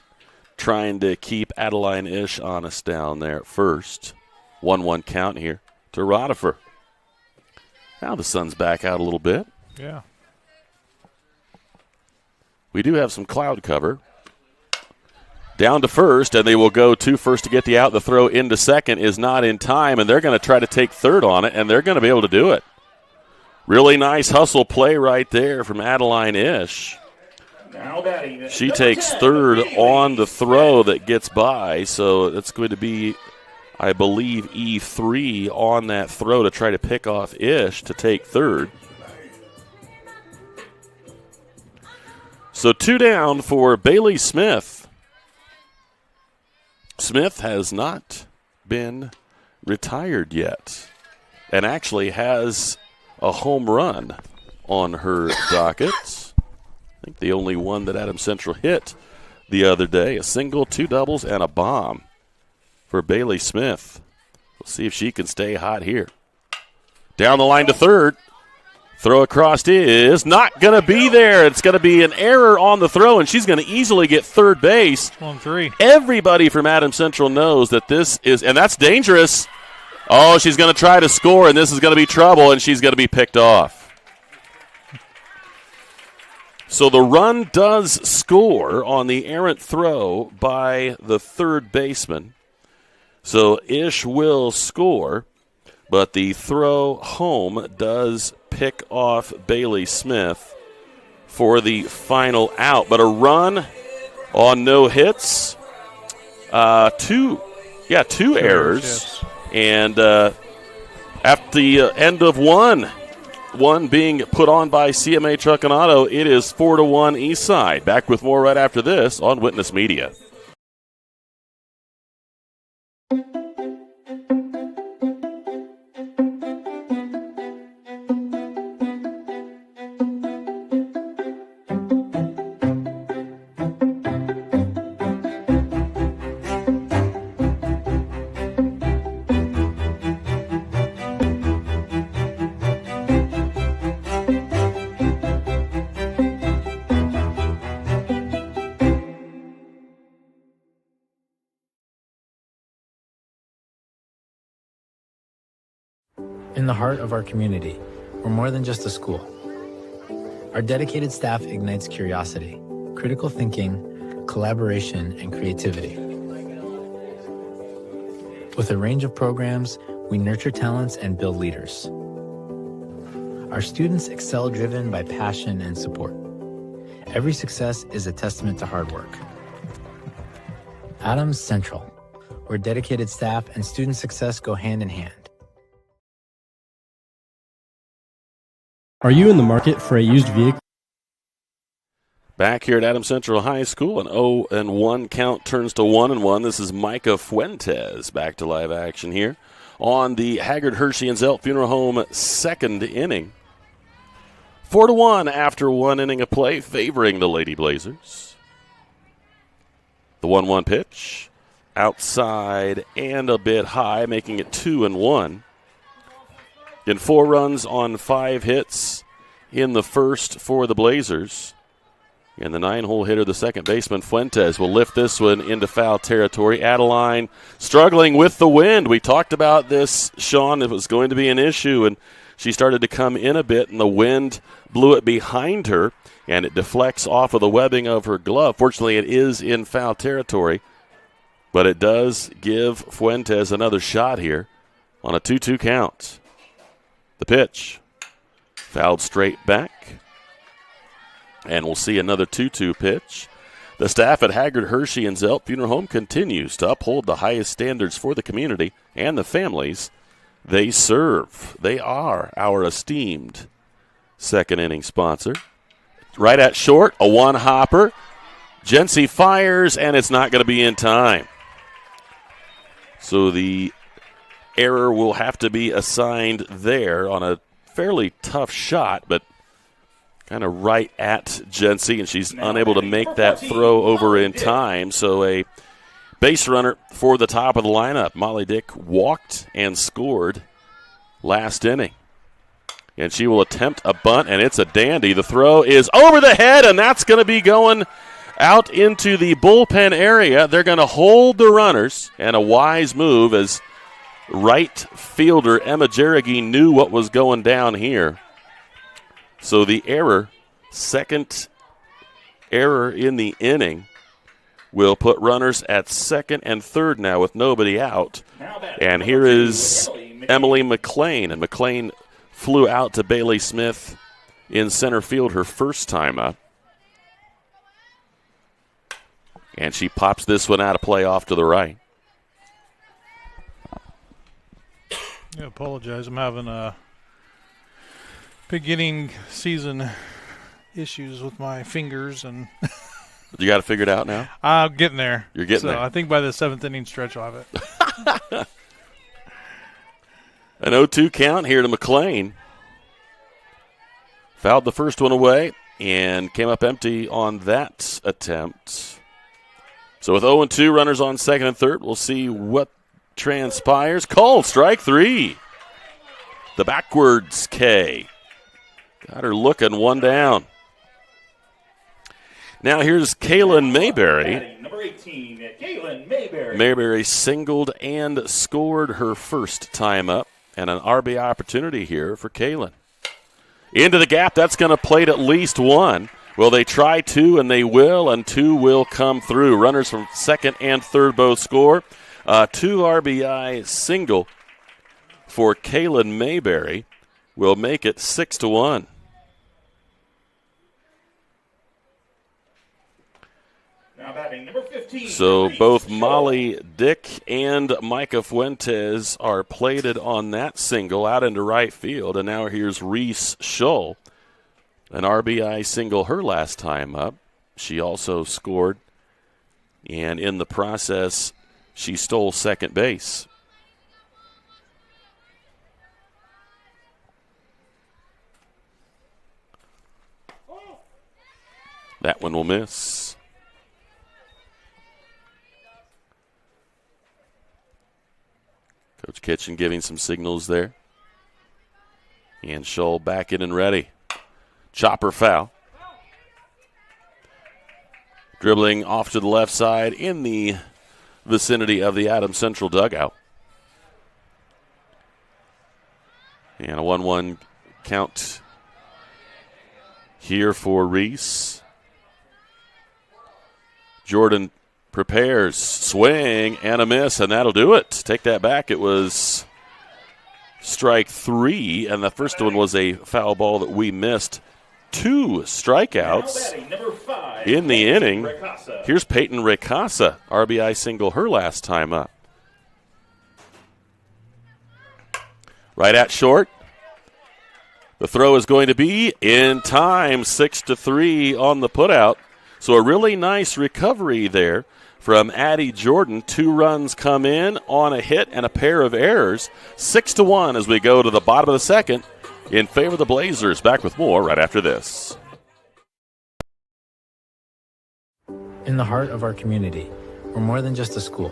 Trying to keep Adeline Ish honest down there at first. 1-1 count here to Rodifer. Now the sun's back out a little bit. Yeah. We do have some cloud cover. Down to first, and they will go to first to get the out. The throw into second is not in time, and they're going to try to take third on it, and they're going to be able to do it. Really nice hustle play right there from Adeline Ish. She takes third on the throw that gets by, so that's going to be, I believe, E3 on that throw to try to pick off Ish to take third. So 2 down for Bailey Smith. Smith has not been retired yet and actually has a home run on her docket. I think the only one that Adams Central hit the other day. A single, 2 doubles, and a bomb for Bailey Smith. We'll see if she can stay hot here. Down the line to third. Throw across is not going to be there. It's going to be an error on the throw, and she's going to easily get third base. 1-3. Everybody from Adams Central knows that this is, and that's dangerous. Oh, she's going to try to score, and this is going to be trouble, and she's going to be picked off. So the run does score on the errant throw by the third baseman. So Ish will score, but the throw home does pick off Bailey Smith for the final out. But a run on no hits, two errors. Yes. And at the end of one being put on by CMA Truck and Auto, it is 4-1 Eastside. Back with more right after this on Witness Media. In the heart of our community, we're more than just a school. Our dedicated staff ignites curiosity, critical thinking, collaboration, and creativity. With a range of programs, we nurture talents and build leaders. Our students excel driven by passion and support. Every success is a testament to hard work. Adams Central, where dedicated staff and student success go hand in hand. Are you in the market for a used vehicle? Back here at Adams Central High School, an 0-1 count turns to 1-1. This is Micah Fuentes back to live action here on the Haggard, Hershey, and Zelt Funeral Home second inning. 4-1 after one inning of play, favoring the Lady Blazers. The 1-1 pitch, outside and a bit high, making it 2-1. In 4 runs on 5 hits in the first for the Blazers. And the 9-hole hitter, the second baseman, Fuentes, will lift this one into foul territory. Adeline struggling with the wind. We talked about this, Sean. It was going to be an issue, and she started to come in a bit, and the wind blew it behind her, and it deflects off of the webbing of her glove. Fortunately, it is in foul territory, but it does give Fuentes another shot here on a 2-2 count. The pitch, fouled straight back, and we'll see another 2-2 pitch. The staff at Haggard, Hershey, and Zelt Funeral Home continues to uphold the highest standards for the community and the families they serve. They are our esteemed second inning sponsor. Right at short, a one-hopper. Jency fires, and it's not going to be in time. So the error will have to be assigned there on a fairly tough shot, but kind of right at Jency, and she's unable to make that throw over in time. So a base runner for the top of the lineup. Molly Dick walked and scored last inning. And she will attempt a bunt, and it's a dandy. The throw is over the head, and that's going to be going out into the bullpen area. They're going to hold the runners, and a wise move as right fielder Emma Jerrigy knew what was going down here. So the error, second error in the inning, will put runners at second and third now with nobody out. And here is Emily McLean. And McLean flew out to Bailey Smith in center field her first time up. And she pops this one out of play off to the right. I apologize. I'm having beginning season issues with my fingers, and you got it figured out now? I'm getting there. You're getting there. I think by the 7th inning stretch I'll have it. An 0-2 count here to McLean. Fouled the first one away and came up empty on that attempt. So with 0-2 runners on second and third, we'll see what transpires. Called strike 3. The backwards K. Got her looking, one down. Now here's Kaylin Mayberry. Number 18, Kaylin Mayberry. Mayberry singled and scored her first time up, and an RBI opportunity here for Kaylin. Into the gap, that's going to plate at least one. Will they try 2, and they will, and 2 will come through. Runners from second and third both score. 2 RBI single for Kaylin Mayberry will make it 6-1. Now batting number 15. So both Molly Dick and Micah Fuentes are plated on that single out into right field. And now here's Reese Shull, an RBI single her last time up. She also scored, and in the process, she stole second base. That one will miss. Coach Kitchen giving some signals there. And Shull back in and ready. Chopper foul. Dribbling off to the left side in the vicinity of the Adams Central dugout. And a 1-1 count here for Reese. Jordan prepares, swing, and a miss, and that'll do it. Take that back. It was strike 3, and the first one was a foul ball that we missed. 2 strikeouts in the inning. Here's Peyton Ricasa, RBI single her last time up. Right at short. The throw is going to be in time, 6-3 on the putout. So a really nice recovery there from Addie Jordan. 2 runs come in on a hit and a pair of errors. 6-1 as we go to the bottom of the second in favor of the Blazers. Back with more right after this. In the heart of our community, we're more than just a school.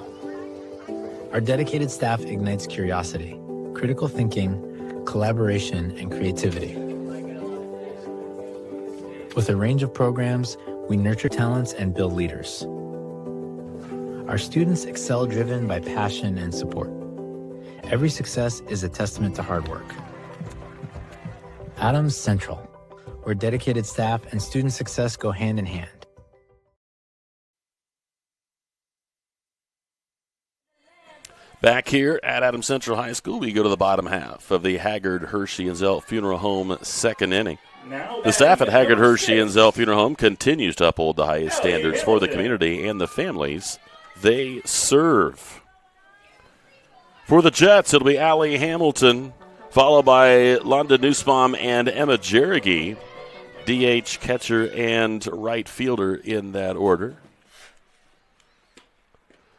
Our dedicated staff ignites curiosity, critical thinking, collaboration, and creativity. With a range of programs, we nurture talents and build leaders. Our students excel driven by passion and support. Every success is a testament to hard work. Adams Central, where dedicated staff and student success go hand in hand. Back here at Adams Central High School, we go to the bottom half of the Haggard, Hershey, and Zelt Funeral Home second inning. The staff at Haggard, Hershey, and Zelt Funeral Home continues to uphold the highest standards for the community and the families they serve. For the Jets, it'll be Allie Hamilton, followed by London Nussbaum and Emma Jerrigy, DH, catcher, and right fielder in that order.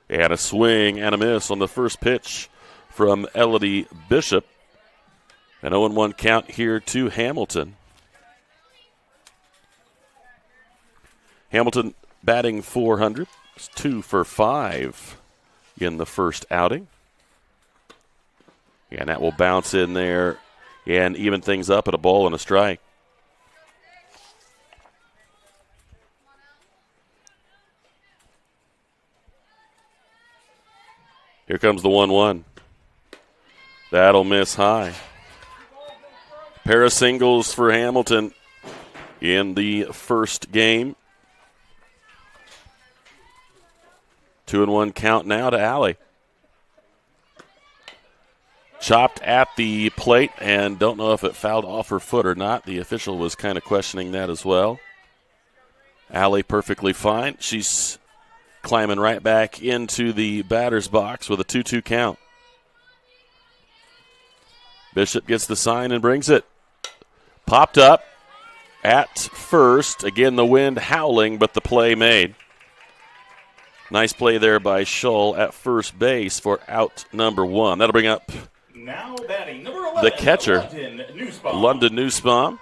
And a swing and a miss on the first pitch from Elodie Bishop. An 0-1 count here to Hamilton. Hamilton batting .400. It's 2 for 5 in the first outing. And that will bounce in there and even things up at a ball and a strike. Here comes the 1-1. That'll miss high. Pair of singles for Hamilton in the first game. 2-1 count now to Allie. Chopped at the plate, and don't know if it fouled off her foot or not. The official was kind of questioning that as well. Allie perfectly fine. She's climbing right back into the batter's box with a 2-2 count. Bishop gets the sign and brings it. Popped up at first. Again, the wind howling, but the play made. Nice play there by Shull at first base for out number 1. That'll bring up now batting number 11, the catcher, London Nussbaum.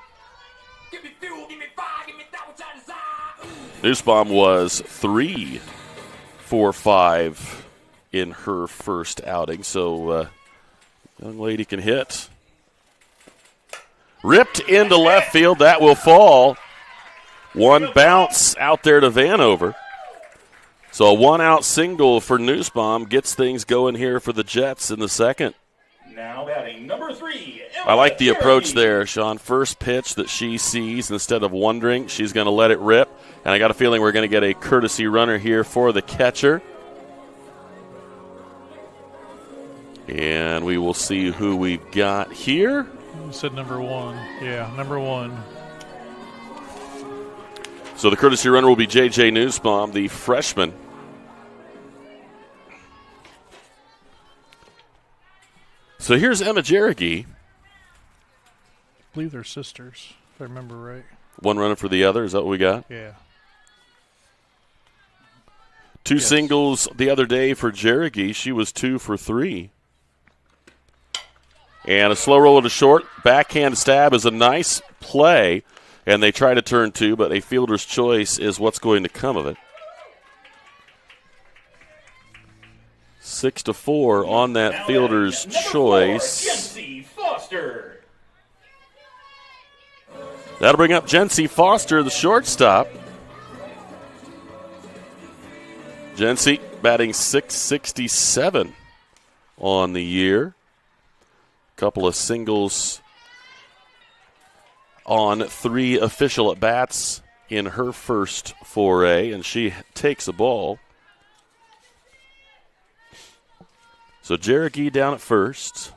Nussbaum was 3 for 5 in her first outing, so young lady can hit. Ripped into left field. That will fall. One bounce out there to Vanover. So a one-out single for Nussbaum gets things going here for the Jets in the second. Now batting number 3. I like the approach there, Sean. First pitch that she sees, instead of wondering, she's going to let it rip. And I got a feeling we're going to get a courtesy runner here for the catcher. And we will see who we've got here. You said number 1. Yeah, number 1. So the courtesy runner will be J.J. Nussbaum, the freshman. So here's Emma Jerrigy. I believe they're sisters, if I remember right. One runner for the other. Is that what we got? Yeah. 2 singles the other day for Jerrigy. She was 2 for 3. And a slow roller to short. Backhand stab is a nice play. And they try to turn 2, but a fielder's choice is what's going to come of it. 6-4 on that fielder's choice. That'll bring up Jency Foster, the shortstop. Jency batting .667 on the year. Couple of singles on 3 official at-bats in her first foray, and she takes a ball. So Cherokee down at first.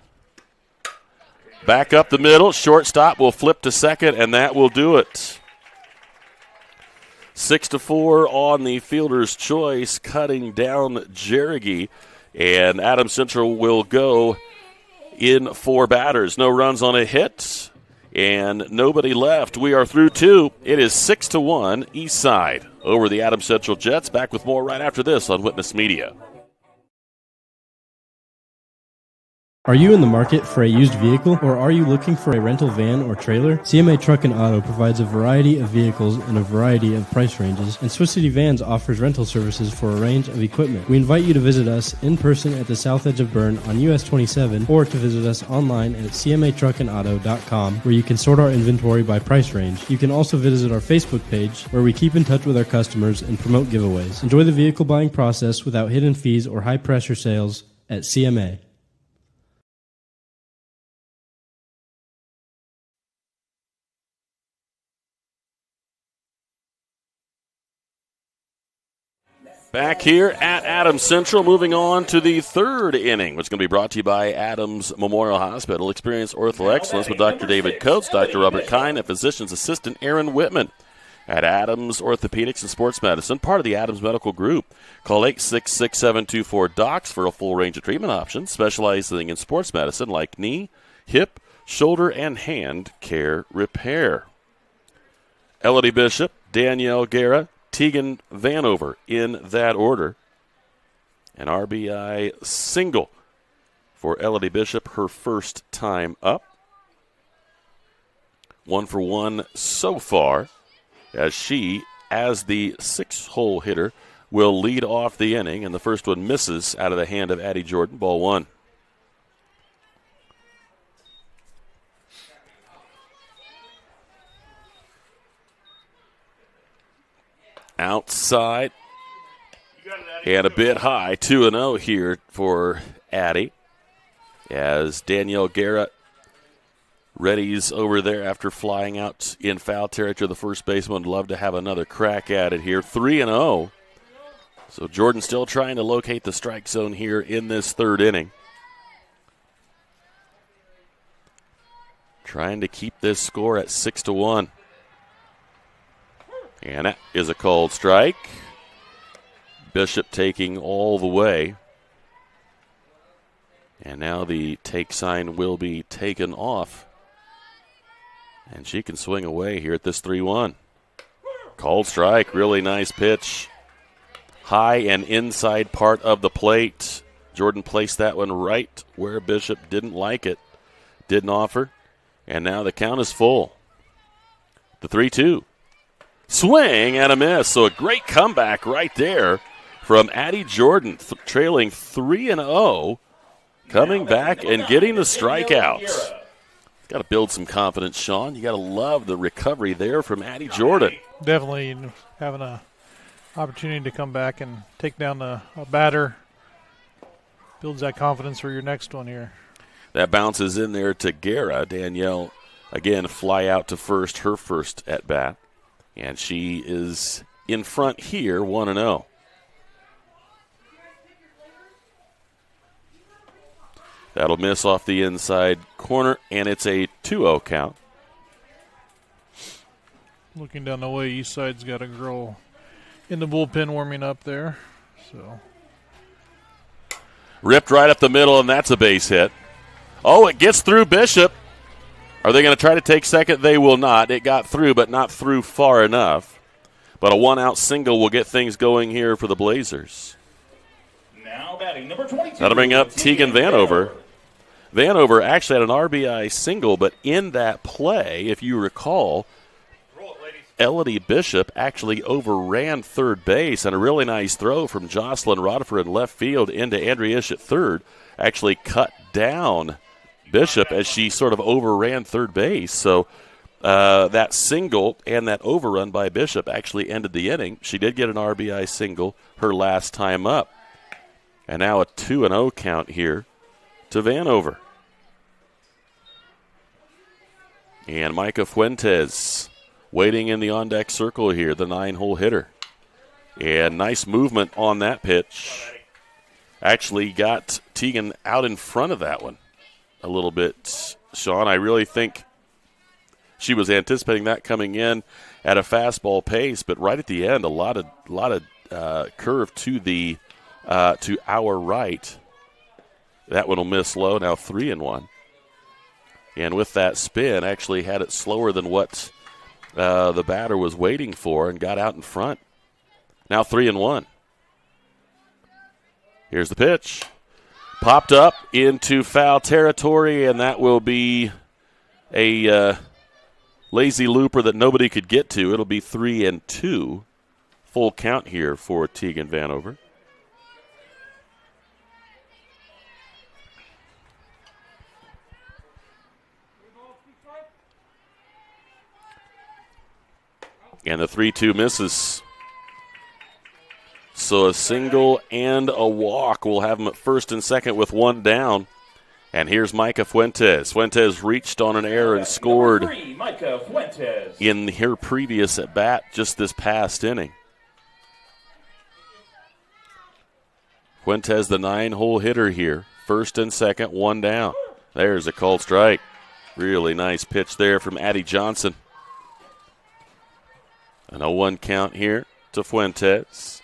Back up the middle. Shortstop will flip to second, and that will do it. 6-4 on the fielder's choice, cutting down Cherokee. And Adams Central will go in 4 batters. No runs on a hit, and nobody left. We are through 2. It is 6-1 Eastside over the Adams Central Jets. Back with more right after this on Witness Media. Are you in the market for a used vehicle, or are you looking for a rental van or trailer? CMA Truck and Auto provides a variety of vehicles in a variety of price ranges, and Swiss City Vans offers rental services for a range of equipment. We invite you to visit us in person at the south edge of Berne on US 27, or to visit us online at cmatruckandauto.com, where you can sort our inventory by price range. You can also visit our Facebook page, where we keep in touch with our customers and promote giveaways. Enjoy the vehicle buying process without hidden fees or high-pressure sales at CMA. Back here at Adams Central, moving on to the 3rd inning, which is going to be brought to you by Adams Memorial Hospital. Experience ortho excellence with Dr. David Coates, Dr. Robert Kine, and physician's assistant Aaron Whitman at Adams Orthopedics and Sports Medicine, part of the Adams Medical Group. Call 866-724-DOCS for a full range of treatment options, specializing in sports medicine like knee, hip, shoulder, and hand care repair. Elodie Bishop, Danielle Guerra, Tegan Vanover in that order. An RBI single for Elodie Bishop, her first time up. 1 for 1 so far, as she, as the 6-hole hitter, will lead off the inning, and the first one misses out of the hand of Addie Jordan, ball 1. Outside and a bit high, 2-0 here for Addie, as Danielle Guerra readies over there after flying out in foul territory. The first baseman would love to have another crack at it here. 3-0. So Jordan still trying to locate the strike zone here in this 3rd inning. Trying to keep this score at 6-1. And that is a called strike. Bishop taking all the way. And now the take sign will be taken off. And she can swing away here at this 3-1. Called strike, really nice pitch. High and inside part of the plate. Jordan placed that one right where Bishop didn't like it. Didn't offer. And now the count is full. The 3-2. Swing and a miss. So a great comeback right there from Addie Jordan, trailing 3-0, coming back and getting the strikeout. Got to build some confidence, Sean. You got to love the recovery there from Addie Jordan. Definitely having an opportunity to come back and take down a batter builds that confidence for your next one here. That bounces in there to Guerra. Danielle, again, fly out to first, her first at bat. And she is in front here, 1-0. That'll miss off the inside corner, and it's a 2-0 count. Looking down the way, Eastside's got a girl in the bullpen warming up there. So ripped right up the middle, and that's a base hit. Oh, it gets through Bishop. Are they going to try to take second? They will not. It got through, but not through far enough. But a 1-out single will get things going here for the Blazers. Now batting number 22. That'll bring up Tegan Vanover. Vanover actually had an RBI single, but in that play, if you recall, Elodie Bishop actually overran third base, and a really nice throw from Jocelyn Rodiford in left field into Andrea Ish at third actually cut down Bishop as she sort of overran third base. So that single and that overrun by Bishop actually ended the inning. She did get an RBI single her last time up. And now a 2-0 count here to Vanover. And Micah Fuentes waiting in the on-deck circle here, the 9-hole hitter. And nice movement on that pitch. Actually got Teagan out in front of that one a little bit, Sean. I really think she was anticipating that coming in at a fastball pace, but right at the end, a lot of curve to our right. That one will miss low. Now 3-1. And with that spin, actually had it slower than what the batter was waiting for and got out in front. Now 3-1. Here's the pitch. Popped up into foul territory, and that will be a lazy looper that nobody could get to. It'll be 3-2. Full count here for Teagan Vanover. And the 3-2 misses. So a single and a walk. We'll have him at first and second with one down. And here's Micah Fuentes. Fuentes reached on an error and scored in her previous at bat just this past inning. Fuentes, the 9-hole hitter here. First and second, one down. There's a called strike. Really nice pitch there from Addie Johnson. An 0-1 count here to Fuentes.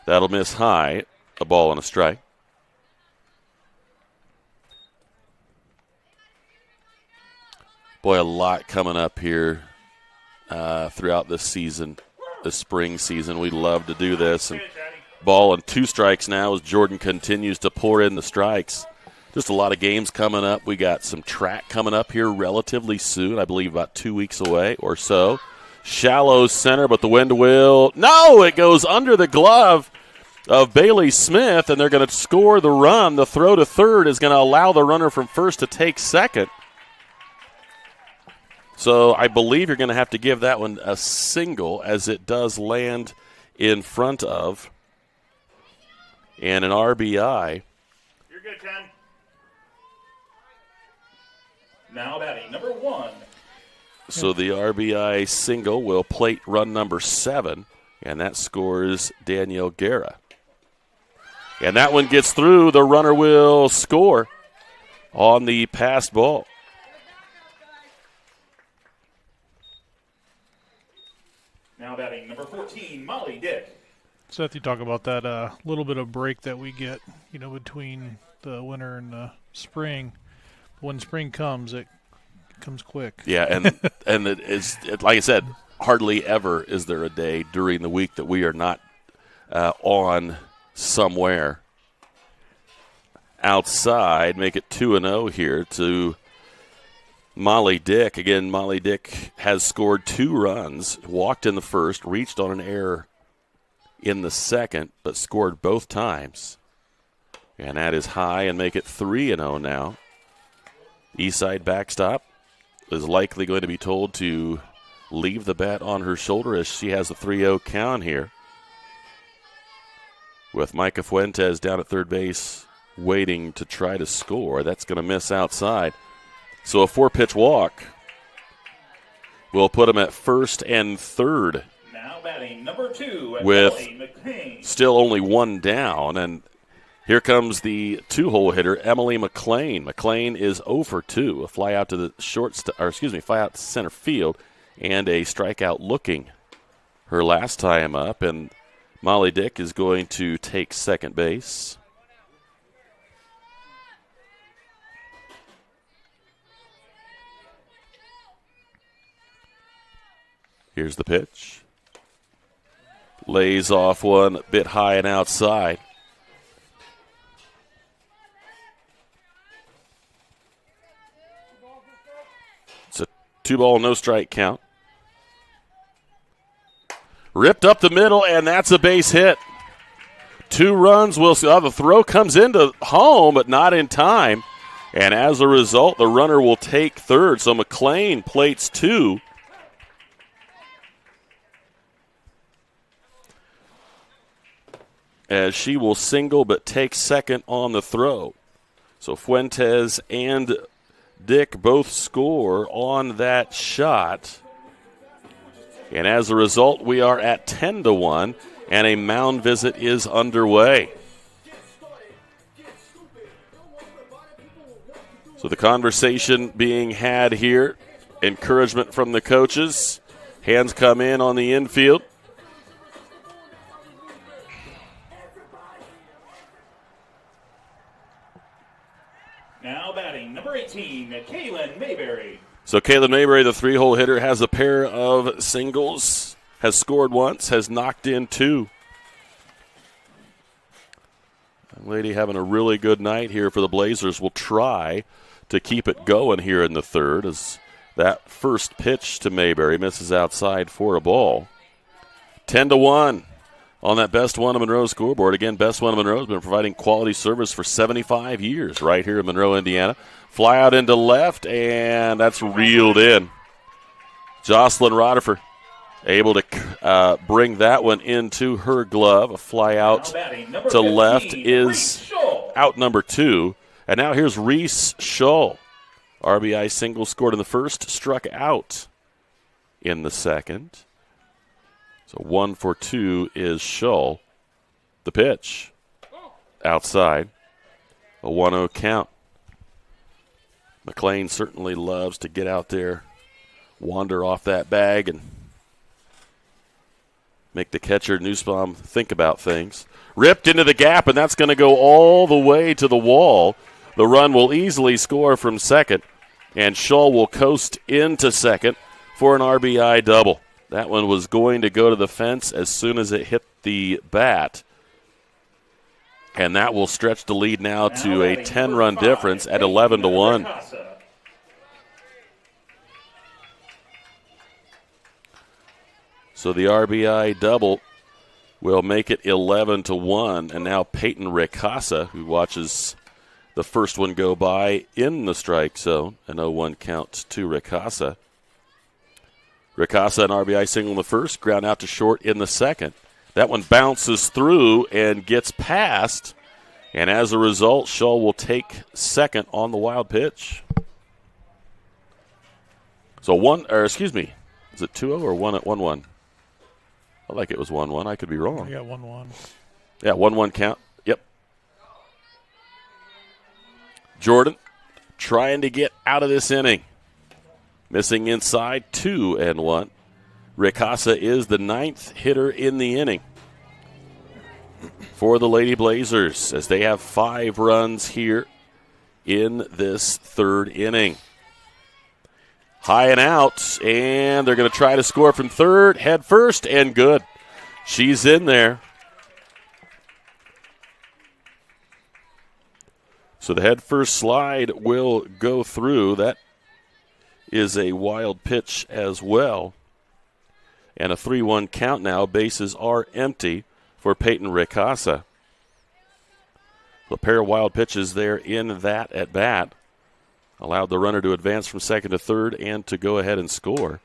That'll miss high, a ball and a strike. Boy, a lot coming up here throughout this season, this spring season. We love to do this. And ball and 2 strikes now as Jordan continues to pour in the strikes. Just a lot of games coming up. We got some track coming up here relatively soon, I believe about 2 weeks away or so. Shallow center, but the wind will. No, it goes under the glove of Bailey Smith, and they're going to score the run. The throw to third is going to allow the runner from first to take second. So I believe you're going to have to give that one a single as it does land in front of. And an RBI. You're good, Ken. Now batting number 1. So the RBI single will plate run number 7, and that scores Danielle Guerra. And that one gets through. The runner will score on the passed ball. Now batting number 14, Molly Dick. Seth, you talk about that little bit of break that we get, between the winter and the spring. When spring comes, it comes quick. Yeah, and like I said, hardly ever is there a day during the week that we are not on somewhere outside. Make it 2-0 here to Molly Dick. Again, Molly Dick has scored 2 runs, walked in the first, reached on an error in the second, but scored both times. And that is high, and make it 3-0 now. Eastside backstop is likely going to be told to leave the bat on her shoulder as she has a 3-0 count here. With Micah Fuentes down at third base waiting to try to score. That's going to miss outside. So a 4-pitch walk will put him at first and third. Now batting number 2 with still only one down. And here comes the 2-hole hitter, Emily McLean. McLean is 0 for 2. A fly out to the fly out to center field, and a strikeout looking her last time up. And Molly Dick is going to take second base. Here's the pitch. Lays off one a bit high and outside. It's a 2-ball, no-strike count. Ripped up the middle, and that's a base hit. 2 runs. We'll see. The throw comes into home, but not in time. And as a result, the runner will take third. So McLean plates 2. As she will single but take second on the throw. So Fuentes and Dick both score on that shot. And as a result, we are at 10-1, and a mound visit is underway. So the conversation being had here, encouragement from the coaches. Hands come in on the infield. Now batting, number 18, Kaylin Mayberry. So Kaylin Mayberry, the 3-hole hitter, has a pair of singles, has scored once, has knocked in 2. That lady having a really good night here for the Blazers. Will try to keep it going here in the third as that first pitch to Mayberry misses outside for a ball. 10-1 on that Best One of Monroe scoreboard. Again, Best One of Monroe has been providing quality service for 75 years right here in Monroe, Indiana. Fly out into left, and that's reeled in. Jocelyn Rodifer able to bring that one into her glove. A fly out to left is out number 2. And now here's Reese Shull. RBI single scored in the first, struck out in the second. So 1 for 2 is Shull. The pitch outside. A 1-0 count. McLean certainly loves to get out there, wander off that bag, and make the catcher, Nussbaum, think about things. Ripped into the gap, and that's going to go all the way to the wall. The run will easily score from second, and Shull will coast into second for an RBI double. That one was going to go to the fence as soon as it hit the bat. And that will stretch the lead now to a 10-run difference at 11-1. So the RBI double will make it 11-1. And now Peyton Ricasa, who watches the first one go by in the strike zone. An 0-1 count to Ricasa. Ricasa, an RBI single in the first, ground out to short in the second. That one bounces through and gets past, and as a result, Shull will take second on the wild pitch. So is it 2-0 or 1-1? I like it was 1-1. I could be wrong. I got 1-1. Yeah, 1-1 count. Yep. Jordan trying to get out of this inning. Missing inside, 2-1. Ricasa is the 9th hitter in the inning for the Lady Blazers as they have 5 runs here in this third inning. High and out, and they're going to try to score from third, head first, and good. She's in there. So the head first slide will go through. That is a wild pitch as well. And a 3-1 count now. Bases are empty for Peyton Ricasa. A pair of wild pitches there in that at bat. Allowed the runner to advance from second to third and to go ahead and score.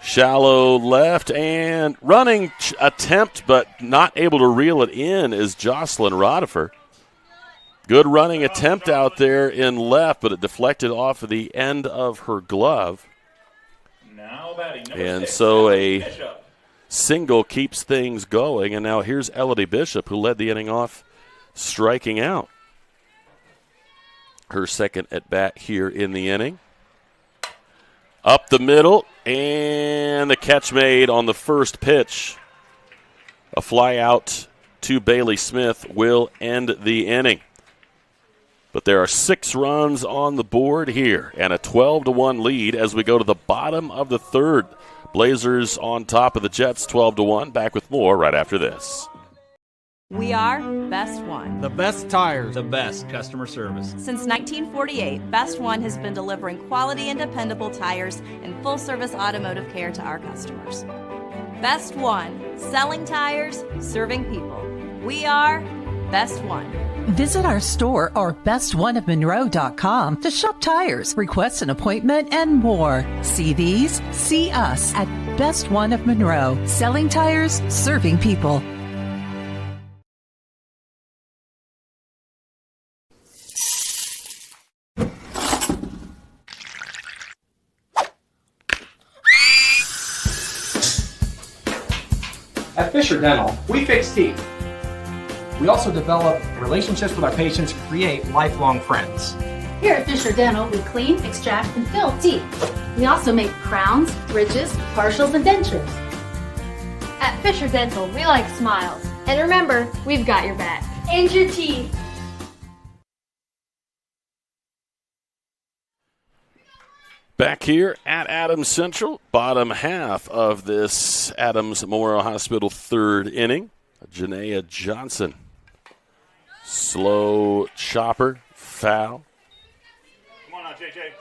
Shallow left and running attempt, but not able to reel it in is Jocelyn Rodifer. Good running attempt out there in left, but it deflected off of the end of her glove. And so a single keeps things going. And now here's Elodie Bishop, who led the inning off striking out. Her second at bat here in the inning. Up the middle, and the catch made on the first pitch. A fly out to Bailey Smith will end the inning. But there are 6 runs on the board here and a 12-1 lead as we go to the bottom of the third. Blazers on top of the Jets 12-1. Back with more right after this. We are Best One. The best tires. The best customer service. Since 1948, Best One has been delivering quality and dependable tires and full-service automotive care to our customers. Best One. Selling tires, serving people. We are Best One. Visit our store or bestoneofmonroe.com to shop tires, request an appointment, and more. See these? See us at Best One of Monroe. Selling tires, serving people. At Fisher Dental, we fix teeth. We also develop relationships with our patients to create lifelong friends. Here at Fisher Dental, we clean, extract, and fill teeth. We also make crowns, bridges, partials, and dentures. At Fisher Dental, we like smiles. And remember, we've got your back. And your teeth. Back here at Adams Central, bottom half of this Adams Memorial Hospital third inning. Janaea Johnson. Slow chopper, foul. Come on now, JJ.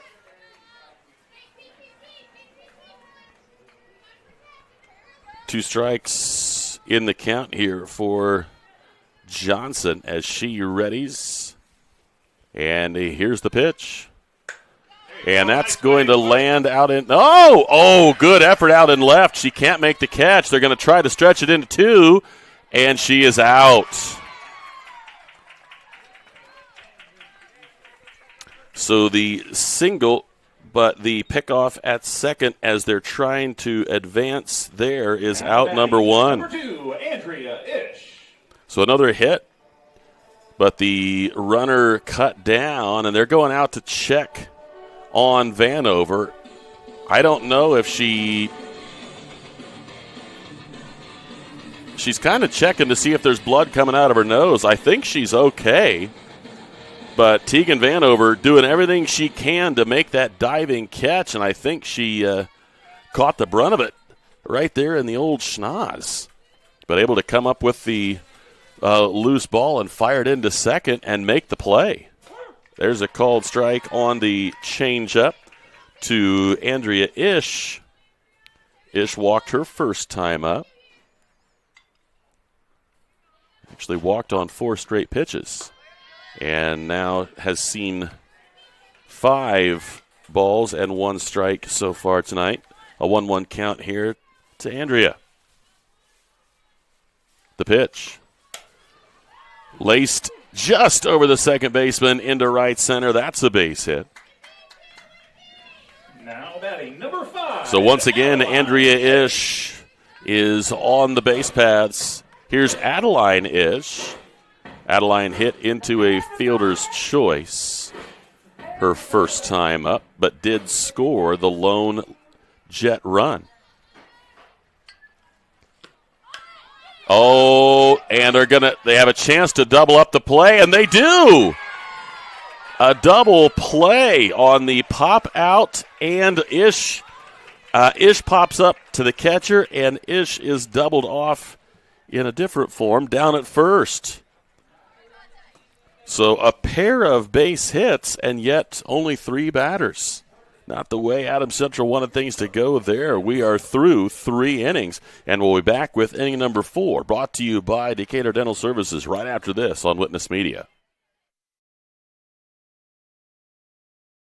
Two strikes in the count here for Johnson as she readies. And here's the pitch. And that's going to land out in – oh, good effort out in left. She can't make the catch. They're going to try to stretch it into two, and she is out. So the single, but the pickoff at second as they're trying to advance there is out number one. Number 2, Andrea Ish. So another hit, but the runner cut down, and they're going out to check on Vanover. I don't know if she's kind of checking to see if there's blood coming out of her nose. I think she's okay. But Tegan Vanover doing everything she can to make that diving catch, and I think she caught the brunt of it right there in the old schnoz. But able to come up with the loose ball and fire it into second and make the play. There's a called strike on the changeup to Andrea Ish. Ish walked her first time up. Actually walked on 4 straight pitches. And now has seen 5 balls and 1 strike so far tonight. A 1-1 count here to Andrea. The pitch. Laced just over the second baseman into right center. That's a base hit. Now batting number 5. So once again, Andrea Ish is on the base paths. Here's Adeline Ish. Adeline hit into a fielder's choice her first time up, but did score the lone jet run. Oh, and they have a chance to double up the play, and they do. A double play on the pop out, and Ish pops up to the catcher, and Ish is doubled off in a different form down at first. So a pair of base hits, and yet only 3 batters. Not the way Adams Central wanted things to go there. We are through 3 innings, and we'll be back with inning number 4, brought to you by Decatur Dental Services right after this on Witness Media.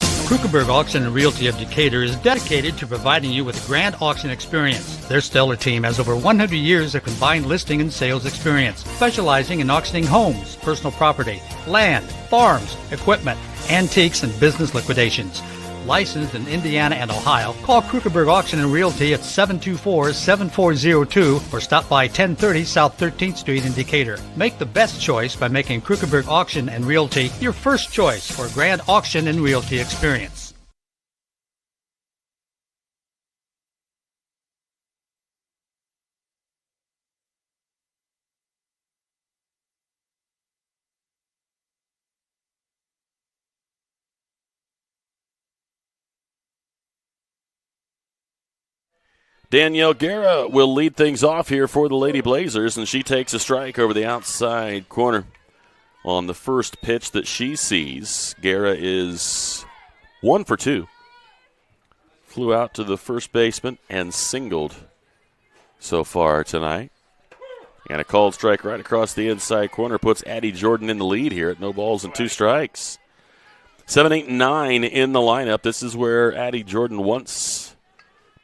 Krukenberg Auction and Realty of Decatur is dedicated to providing you with a grand auction experience. Their stellar team has over 100 years of combined listing and sales experience, specializing in auctioning homes, personal property, land, farms, equipment, antiques, and business liquidations. Licensed in Indiana and Ohio, call Krukenberg Auction and Realty at 724-7402 or stop by 1030 South 13th Street in Decatur. Make the best choice by making Krukenberg Auction and Realty your first choice for a grand auction and realty experience. Danielle Guerra will lead things off here for the Lady Blazers, and she takes a strike over the outside corner on the first pitch that she sees. Guerra is 1 for 2. Flew out to the first baseman and singled so far tonight. And a called strike right across the inside corner puts Addie Jordan in the lead here at no balls and 2 strikes. 7, 8, 9 in the lineup. This is where Addie Jordan wants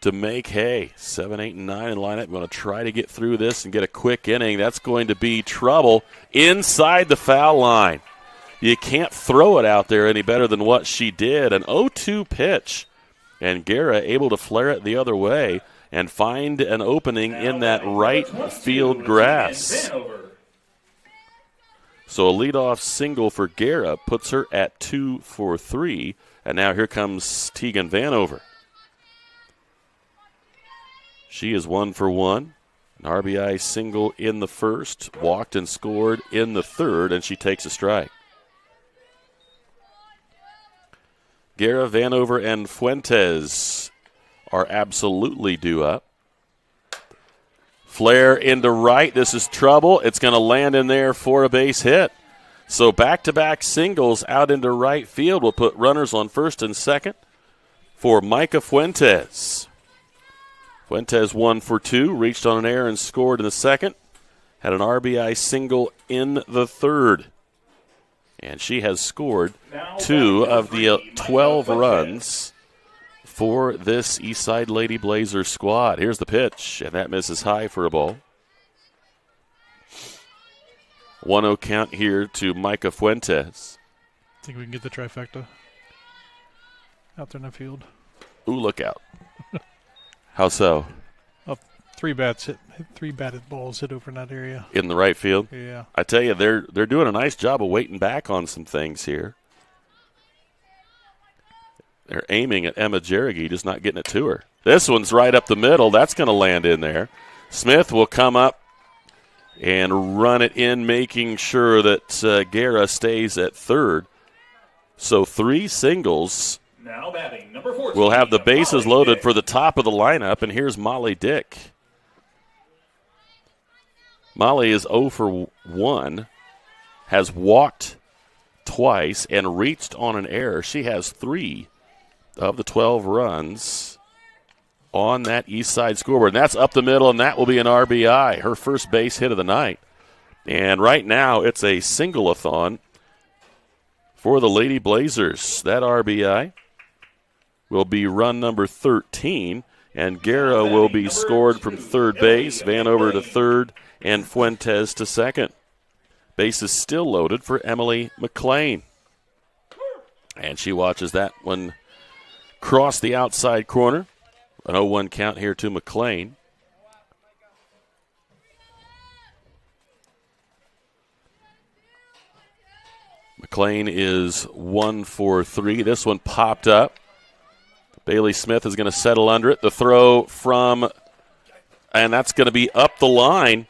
to make hay. 7, 8, and 9 in lineup. We're going to try to get through this and get a quick inning. That's going to be trouble inside the foul line. You can't throw it out there any better than what she did. An 0-2 pitch. And Guerra able to flare it the other way. and find an opening in that right field grass. So a leadoff single for Guerra puts her at 2 for 3. And now here comes Tegan Vanover. She is 1 for 1. An RBI single in the first, walked and scored in the third, and she takes a strike. Guerra, Vanover, and Fuentes are absolutely due up. Flare into right. This is trouble. It's going to land in there for a base hit. So back-to-back singles out into right field will put runners on first and second for Micah Fuentes. Fuentes 1 for 2, reached on an error and scored in the second. Had an RBI single in the third. And she has scored 2 of the 12 runs for this Eastside Lady Blazers squad. Here's the pitch, and that misses high for a ball. 1-0 count here to Micah Fuentes. Think we can get the trifecta out there in the field. Ooh, look out. How so? Three batted balls hit over in that area. In the right field? Yeah. I tell you, they're doing a nice job of waiting back on some things here. They're aiming at Emma Jerrigy, just not getting it to her. This one's right up the middle. That's going to land in there. Smith will come up and run it in, making sure that Guerra stays at third. So 3 singles. Now batting, number 14. We'll have the bases loaded for the top of the lineup, and here's Molly Dick. Molly is 0 for 1, has walked twice and reached on an error. She has 3 of the 12 runs on that east side scoreboard. And that's up the middle, and that will be an RBI, her first base hit of the night. And right now it's a single-a-thon for the Lady Blazers. That RBI will be run number 13, and Guerra will be scored from third base, Vanover to third, and Fuentes to second. Base is still loaded for Emily McLean. And she watches that one cross the outside corner. An 0-1 count here to McLean. McLean is 1 for 3. This one popped up. Bailey Smith is going to settle under it. The throw from, and that's going to be up the line,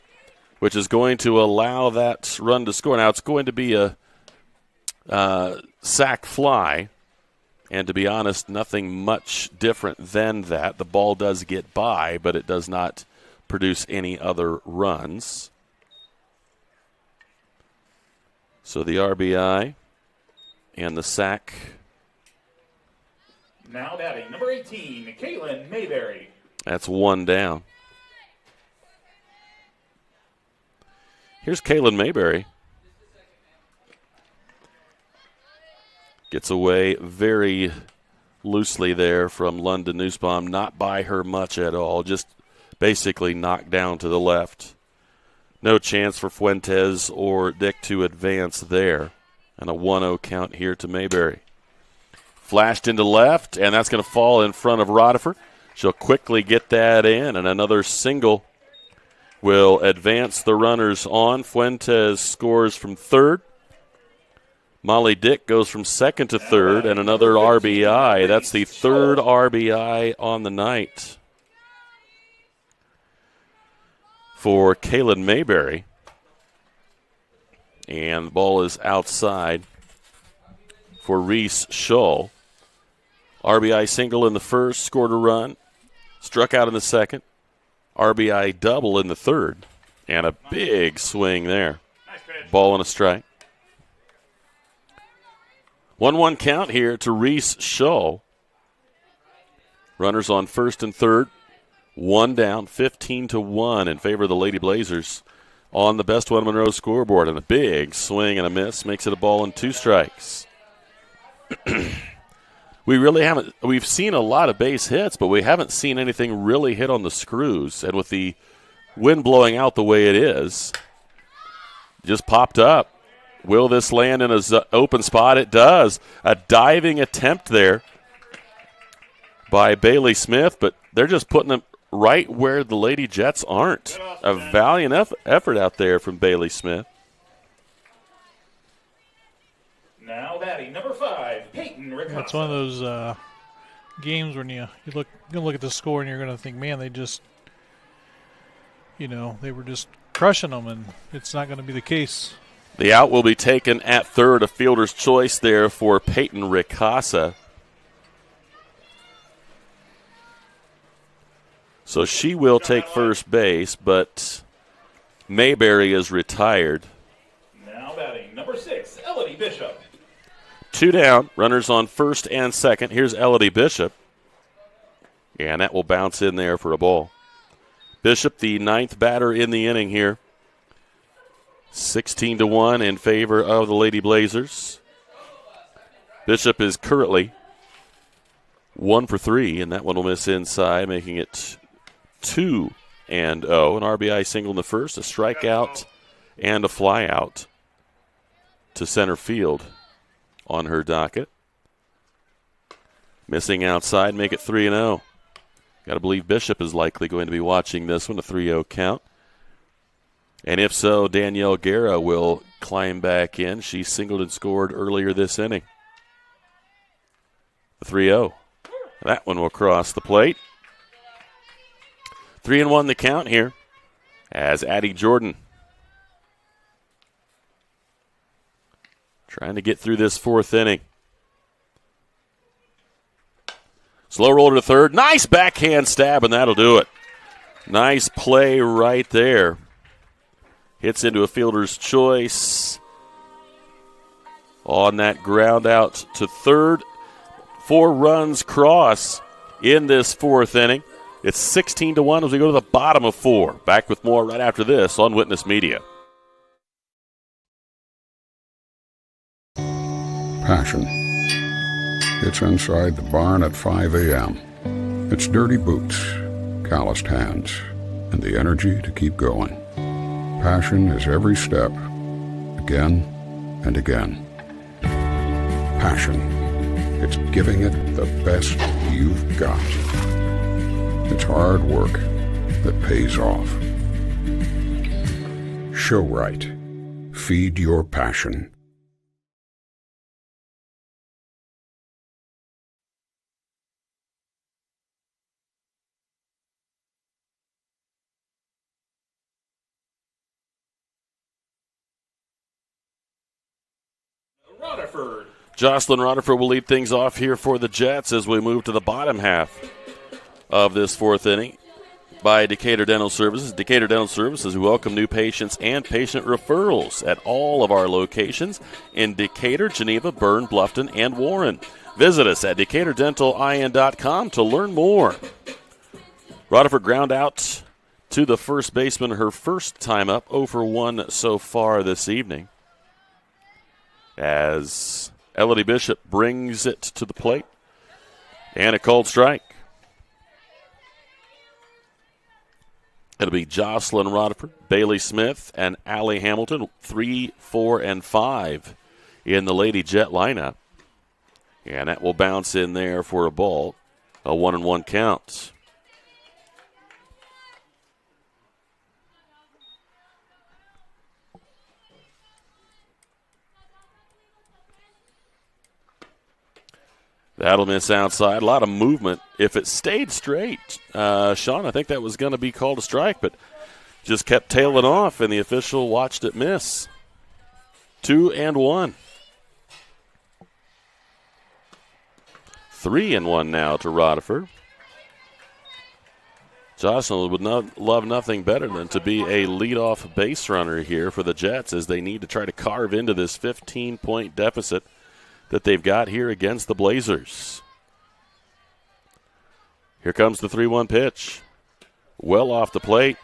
which is going to allow that run to score. Now it's going to be a sac fly, and to be honest, nothing much different than that. The ball does get by, but it does not produce any other runs. So the RBI and the sac. Now batting, number 18, Caitlin Mayberry. That's 1 down. Here's Caitlin Mayberry. Gets away very loosely there from London Nussbaum. Not by her much at all. Just basically knocked down to the left. No chance for Fuentes or Dick to advance there. And a 1-0 count here to Mayberry. Flashed into left, and that's going to fall in front of Rodiford. She'll quickly get that in, and another single will advance the runners on. Fuentes scores from third. Molly Dick goes from second to third, and another RBI. That's the third RBI on the night for Caitlin Mayberry. And the ball is outside for Reese Shull. RBI single in the first, scored a run, struck out in the second. RBI double in the third, and a big swing there. Ball and a strike. 1-1 count here to Reese Shull. Runners on first and third. 1 down, 15-1 in favor of the Lady Blazers on the Best One Monroe scoreboard. And a big swing and a miss makes it a ball and 2 strikes. We've seen a lot of base hits, but we haven't seen anything really hit on the screws. And with the wind blowing out the way it is, just popped up. Will this land in an open spot? It does. A diving attempt there by Bailey Smith, but they're just putting them right where the Lady Jets aren't. A valiant effort out there from Bailey Smith. Now batting number 5, Peyton Ricotta. Yeah, it's one of those games when you look at the score and you're going to think, man, they just, they were just crushing them, and it's not going to be the case. The out will be taken at third, a fielder's choice there for Peyton Ricasa. So she will take first base, but Mayberry is retired. Now batting number 6, Elodie Bishop. 2 down, runners on first and second. Here's Elodie Bishop. And that will bounce in there for a ball. Bishop, the 9th batter in the inning here. 16-1 in favor of the Lady Blazers. Bishop is currently 1 for 3, and that one will miss inside, making it 2-0. An RBI single in the first, a strikeout, and a flyout to center field on her docket. Missing outside, make it 3-0. Got to believe Bishop is likely going to be watching this one, a 3-0 count. And if so, Danielle Guerra will climb back in. She singled and scored earlier this inning. The 3-0. That one will cross the plate. 3-1 the count here as Addie Jordan trying to get through this 4th inning. Slow roller to third. Nice backhand stab, and that'll do it. Nice play right there. Hits into a fielder's choice on that ground out to third. 4 runs cross in this 4th inning. It's 16-1 as we go to the bottom of 4. Back with more right after this on Witness Media. Passion. It's inside the barn at 5 a.m. It's dirty boots, calloused hands, and the energy to keep going. Passion is every step, again and again. Passion. It's giving it the best you've got. It's hard work that pays off. Show right. Feed your passion. Rutherford. Jocelyn Rutherford will lead things off here for the Jets as we move to the bottom half of this 4th inning by Decatur Dental Services. Decatur Dental Services, who welcome new patients and patient referrals at all of our locations in Decatur, Geneva, Berne, Bluffton, and Warren. Visit us at DecaturDentalIN.com to learn more. Rutherford ground out to the first baseman her first time up, 0 for 1 so far this evening, as Elodie Bishop brings it to the plate. And a called strike. It'll be Jocelyn Rutherford, Bailey Smith, and Allie Hamilton, 3, 4, and 5 in the Lady Jet lineup. And that will bounce in there for a ball, a 1-1 count. That'll miss outside. A lot of movement. If it stayed straight, Sean, I think that was going to be called a strike, but just kept tailing off, and the official watched it miss. 2-1. 3-1 now to Rutherford. Jocelyn would love nothing better than to be a leadoff base runner here for the Jets as they need to try to carve into this 15-point deficit that they've got here against the Blazers. Here comes the 3-1 pitch. Well off the plate.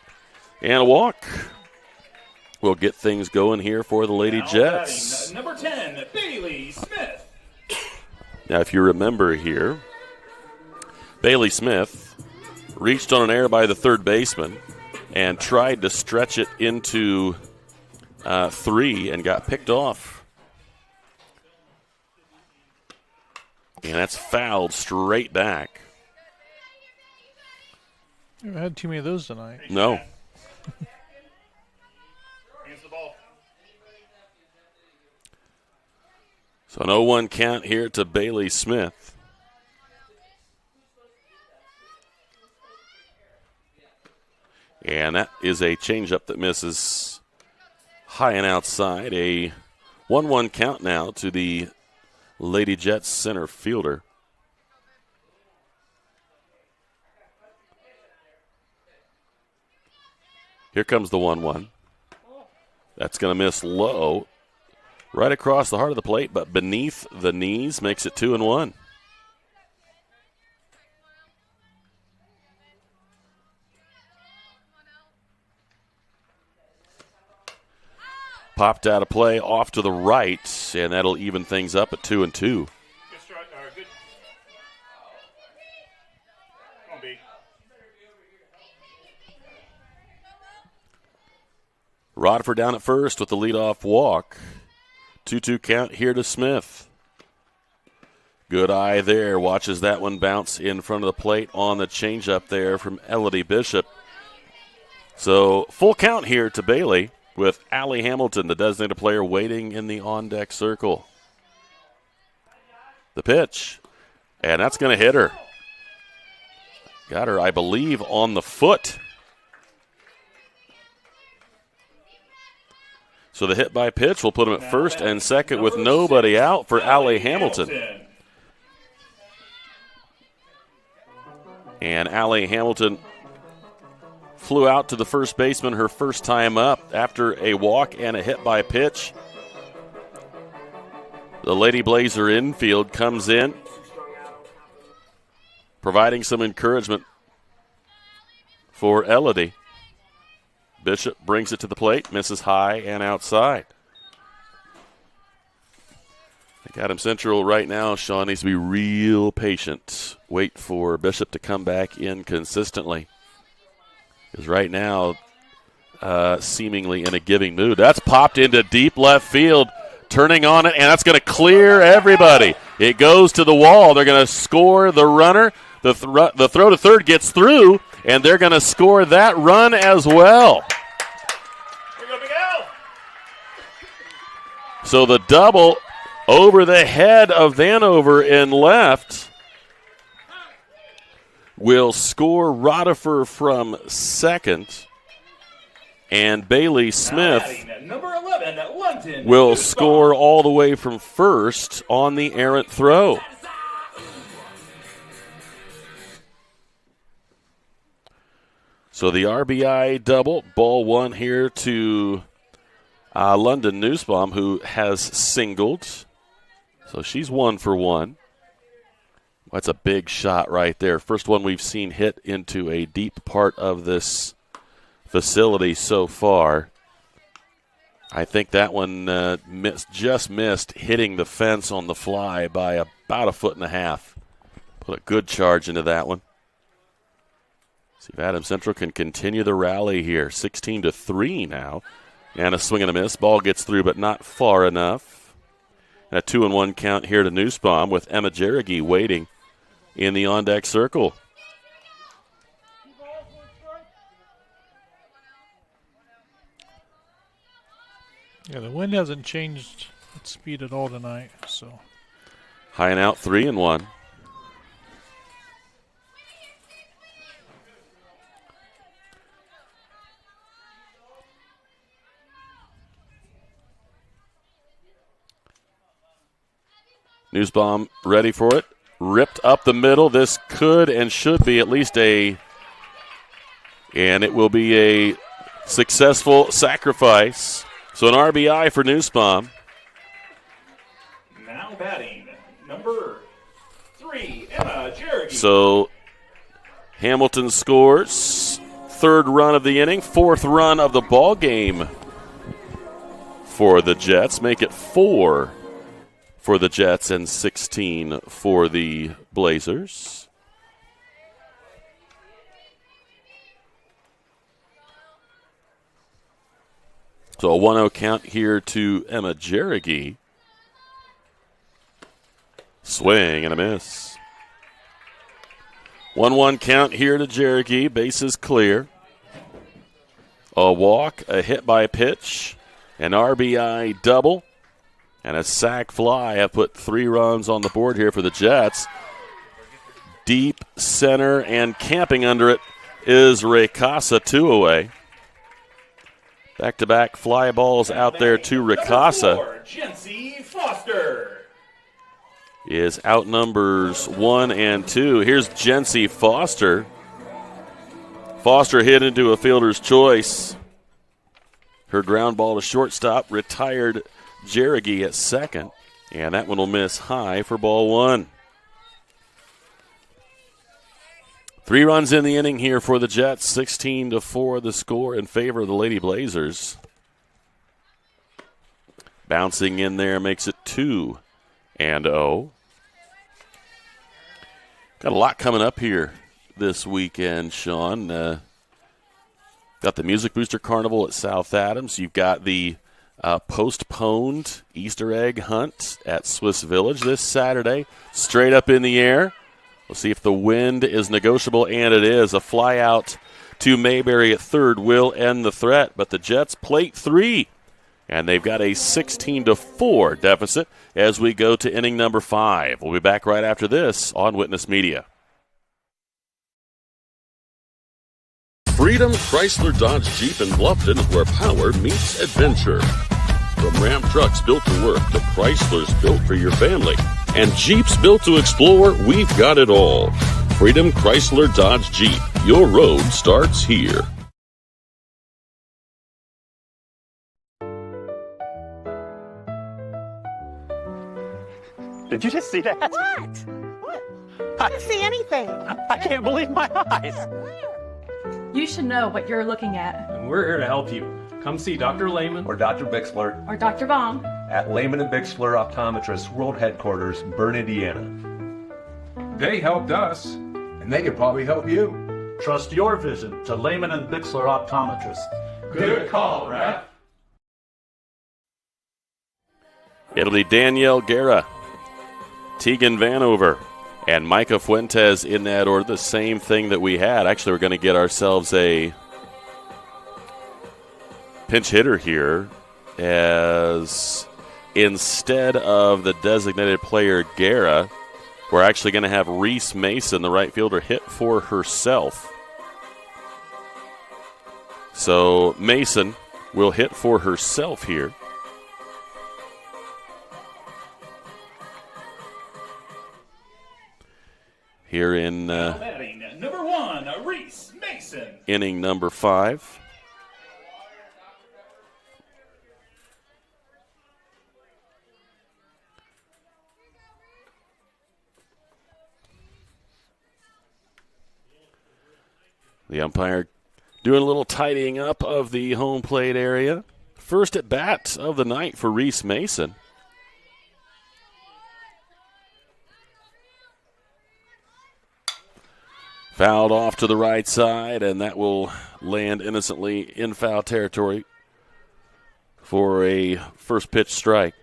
And a walk. We'll get things going here for the Lady Jets. Number 10, Bailey Smith. Now, if you remember here, Bailey Smith reached on an error by the third baseman and tried to stretch it into 3 and got picked off. And that's fouled straight back. We haven't had too many of those tonight. No. Hands the ball. So no one count here to Bailey Smith. And that is a changeup that misses high and outside. A 1-1 count now to the Lady Jets center fielder. Here comes the 1-1. That's going to miss low, right across the heart of the plate, but beneath the knees, makes it 2-1. Popped out of play off to the right, and that'll even things up at 2-2. Good strike. Good. Come on, B. Rodford down at first with the leadoff walk. 2-2 count here to Smith. Good eye there. Watches that one bounce in front of the plate on the changeup there from Elodie Bishop. So full count here to Bailey with Allie Hamilton, the designated player, waiting in the on-deck circle. The pitch, and that's going to hit her. Got her, I believe, on the foot. So the hit by pitch will put him at first and second with nobody out for Allie Hamilton. And Allie Hamilton flew out to the first baseman her first time up after a walk and a hit by pitch. The Lady Blazer infield comes in, providing some encouragement for Elodie. Bishop brings it to the plate, misses high and outside. I think Adams Central right now, Sean, needs to be real patient. Wait for Bishop to come back in consistently. Because right now, seemingly in a giving mood. That's popped into deep left field, turning on it, and that's going to clear everybody. It goes to the wall. They're going to score the runner. The throw to third gets through, and they're going to score that run as well. Here we go, Big Al. So the double over the head of Vanover in left will score Roddifer from second, and Bailey Smith Number 11, London. will score all the way from first on the errant throw. So the RBI double, ball one here to London Nussbaum, who has singled. So she's 1 for 1. That's a big shot right there. First one we've seen hit into a deep part of this facility so far. I think that one just missed hitting the fence on the fly by about 1.5 feet. Put a good charge into that one. See if Adams Central can continue the rally here. 16-3 now. And a swing and a miss. Ball gets through, but not far enough. And a 2-1 count here to Nussbaum with Emma Jerrigy waiting in the on-deck circle. Yeah, the wind hasn't changed its speed at all tonight. So high and out, 3-1. Nussbaum ready for it. Ripped up the middle. This could and should be at least and it will be a successful sacrifice. So an RBI for Nussbaum. Now batting, number 3, Emma Jerrigy. So Hamilton scores. 3rd run of the inning, 4th run of the ball game for the Jets. Make it 4 for the Jets and 16 for the Blazers. So a 1-0 count here to Emma Jerrigy. Swing and a miss. 1-1 count here to Cherokee. Bases clear. A walk, a hit by pitch, an RBI double, and a sac fly have put 3 runs on the board here for the Jets. Deep center and camping under it is Ricasa, 2 away. Back-to-back fly balls out there to Ricasa. Jency Foster Is outnumbers 1 and 2. Here's Jency Foster. Foster hit into a fielder's choice. Her ground ball to shortstop retired Jerrigy at second. And that one will miss high for ball 1. 3 runs in the inning here for the Jets. 16-4 the score in favor of the Lady Blazers. Bouncing in there makes it 2-0. Got a lot coming up here this weekend, Sean. Got the Music Booster Carnival at South Adams. You've got the postponed Easter egg hunt at Swiss Village this Saturday. Straight up in the air. We'll see if the wind is negotiable, and it is. A fly out to Mayberry at third will end the threat, but the Jets plate 3, and they've got a 16-4 deficit as we go to inning number 5. We'll be back right after this on Witness Media. Freedom Chrysler Dodge Jeep in Bluffton is where power meets adventure. From Ram trucks built to work to Chryslers built for your family and Jeeps built to explore, we've got it all. Freedom Chrysler Dodge Jeep. Your road starts here. Did you just see that? What? I didn't see anything. I can't believe my eyes. You should know what you're looking at. And we're here to help you. Come see Dr. Lehman or Dr. Bixler or Dr. Baum at Lehman and Bixler Optometrists World Headquarters, Berne, Indiana. They helped us, and they could probably help you. Trust your vision to Lehman and Bixler Optometrists. Good call, Rap. It'll be Danielle Guerra, Tegan Vanover, and Micah Fuentes in that order. The same thing that we had. Actually, we're going to get ourselves a pinch hitter here, as instead of the designated player Guerra, we're actually going to have Reese Mason, the right fielder, hit for herself. So Mason will hit for herself here. Here in number 1, Reese Mason. Inning number 5. The umpire doing a little tidying up of the home plate area. First at bat of the night for Reese Mason. Fouled off to the right side, and that will land innocently in foul territory for a first pitch strike.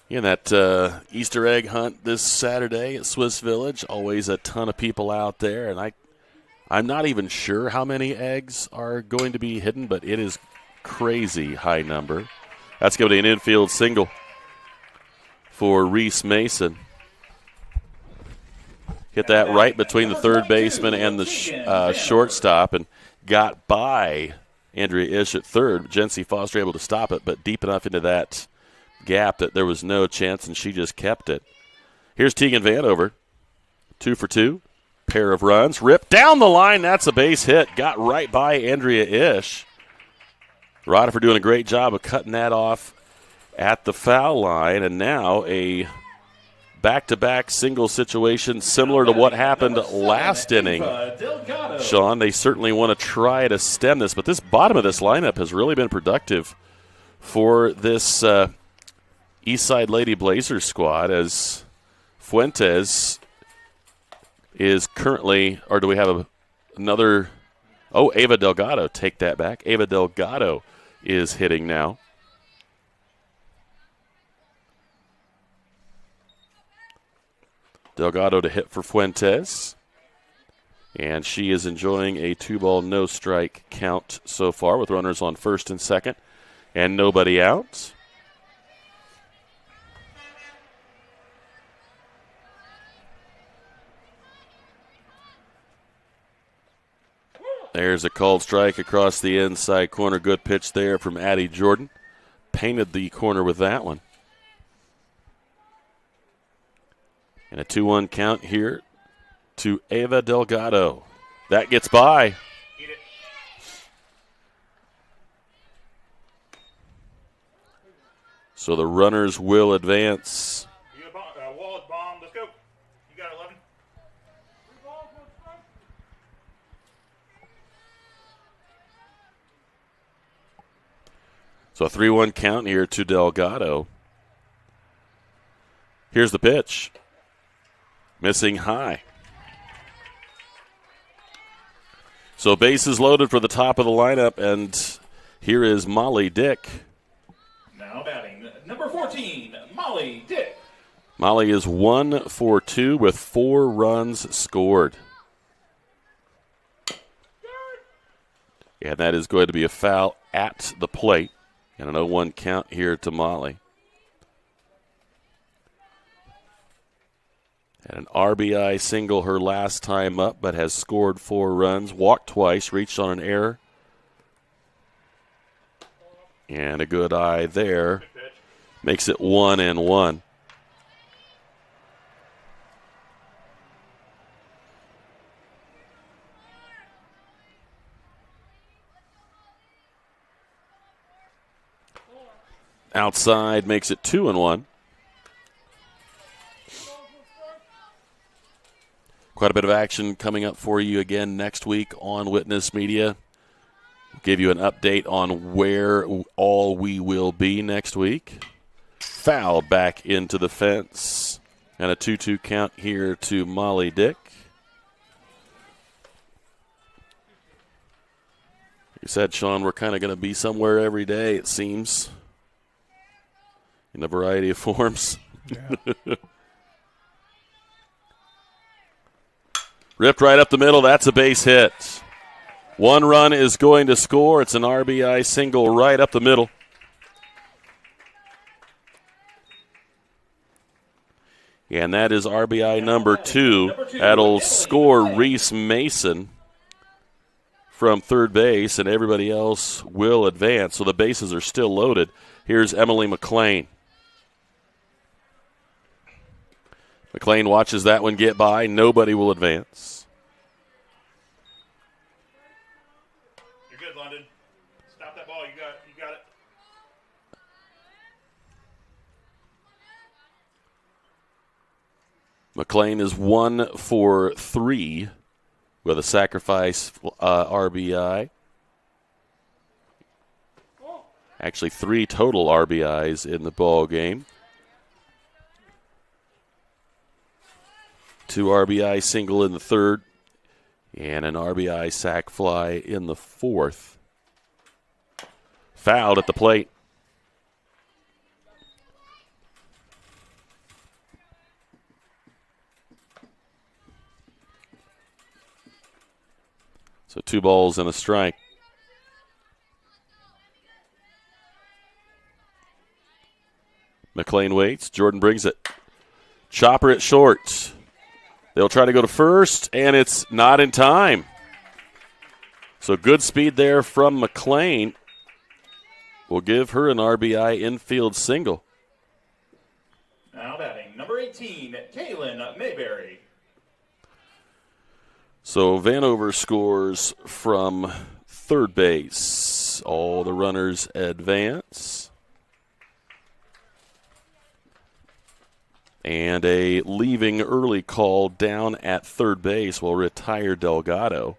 In that Easter egg hunt this Saturday at Swiss Village, always a ton of people out there, and I'm not even sure how many eggs are going to be hidden, but it is crazy high number. That's going to be an infield single for Reese Mason. Hit that right between the third baseman and the shortstop and got by Andrea Ish at third. Jency Foster able to stop it, but deep enough into that gap that there was no chance, and she just kept it. Here's Tegan Vanover. 2 for 2. Pair of runs. Ripped down the line. That's a base hit. Got right by Andrea Ish. Roddifer doing a great job of cutting that off at the foul line, and now a back-to-back single situation similar to what happened last inning. Sean, they certainly want to try to stem this, but this bottom of this lineup has really been productive for this Eastside Lady Blazers squad, as Fuentes is currently, or do we have another? Oh, Ava Delgado, take that back. Ava Delgado is hitting now. Delgado to hit for Fuentes. And she is enjoying a 2-ball, no strike count so far with runners on first and second and nobody out. There's a called strike across the inside corner. Good pitch there from Addie Jordan. Painted the corner with that one. And a 2-1 count here to Ava Delgado. That gets by. So the runners will advance. Wallace bomb. Let's go. You got 11. So a 3-1 count here to Delgado. Here's the pitch. Missing high. So bases loaded for the top of the lineup, and here is Molly Dick. Now batting number 14, Molly Dick. Molly is 1 for 2 with 4 runs scored. And that is going to be a foul at the plate. And an 0-1 count here to Molly. Had an RBI single her last time up, but has scored 4 runs, walked twice, reached on an error. And a good eye there. Makes it 1-1. Outside makes it 2-1. Quite a bit of action coming up for you again next week on Witness Media. We'll give you an update on where all we will be next week. Foul back into the fence. And a 2-2 count here to Molly Dick. You said, Sean, we're kind of going to be somewhere every day, it seems. In a variety of forms. Yeah. Ripped right up the middle. That's a base hit. 1 run is going to score. It's an RBI single right up the middle. And that is RBI number 2. That'll score Reese Mason from third base, and everybody else will advance. So the bases are still loaded. Here's Emily McLean. McLean watches that one get by. Nobody will advance. You're good, London. Stop that ball. You got it. McLean is 1 for 3 with a sacrifice RBI. Actually, 3 total RBIs in the ball game. 2 RBI single in the third, and an RBI sac fly in the fourth. Fouled at the plate. So 2 balls and a strike. McLean waits. Jordan brings it. Chopper at short. They'll try to go to first, and it's not in time. So good speed there from McLean. Will give her an RBI infield single. Now batting number 18, Kaylin Mayberry. So Vanover scores from third base. All the runners advance. And a leaving early call down at third base will retire Delgado.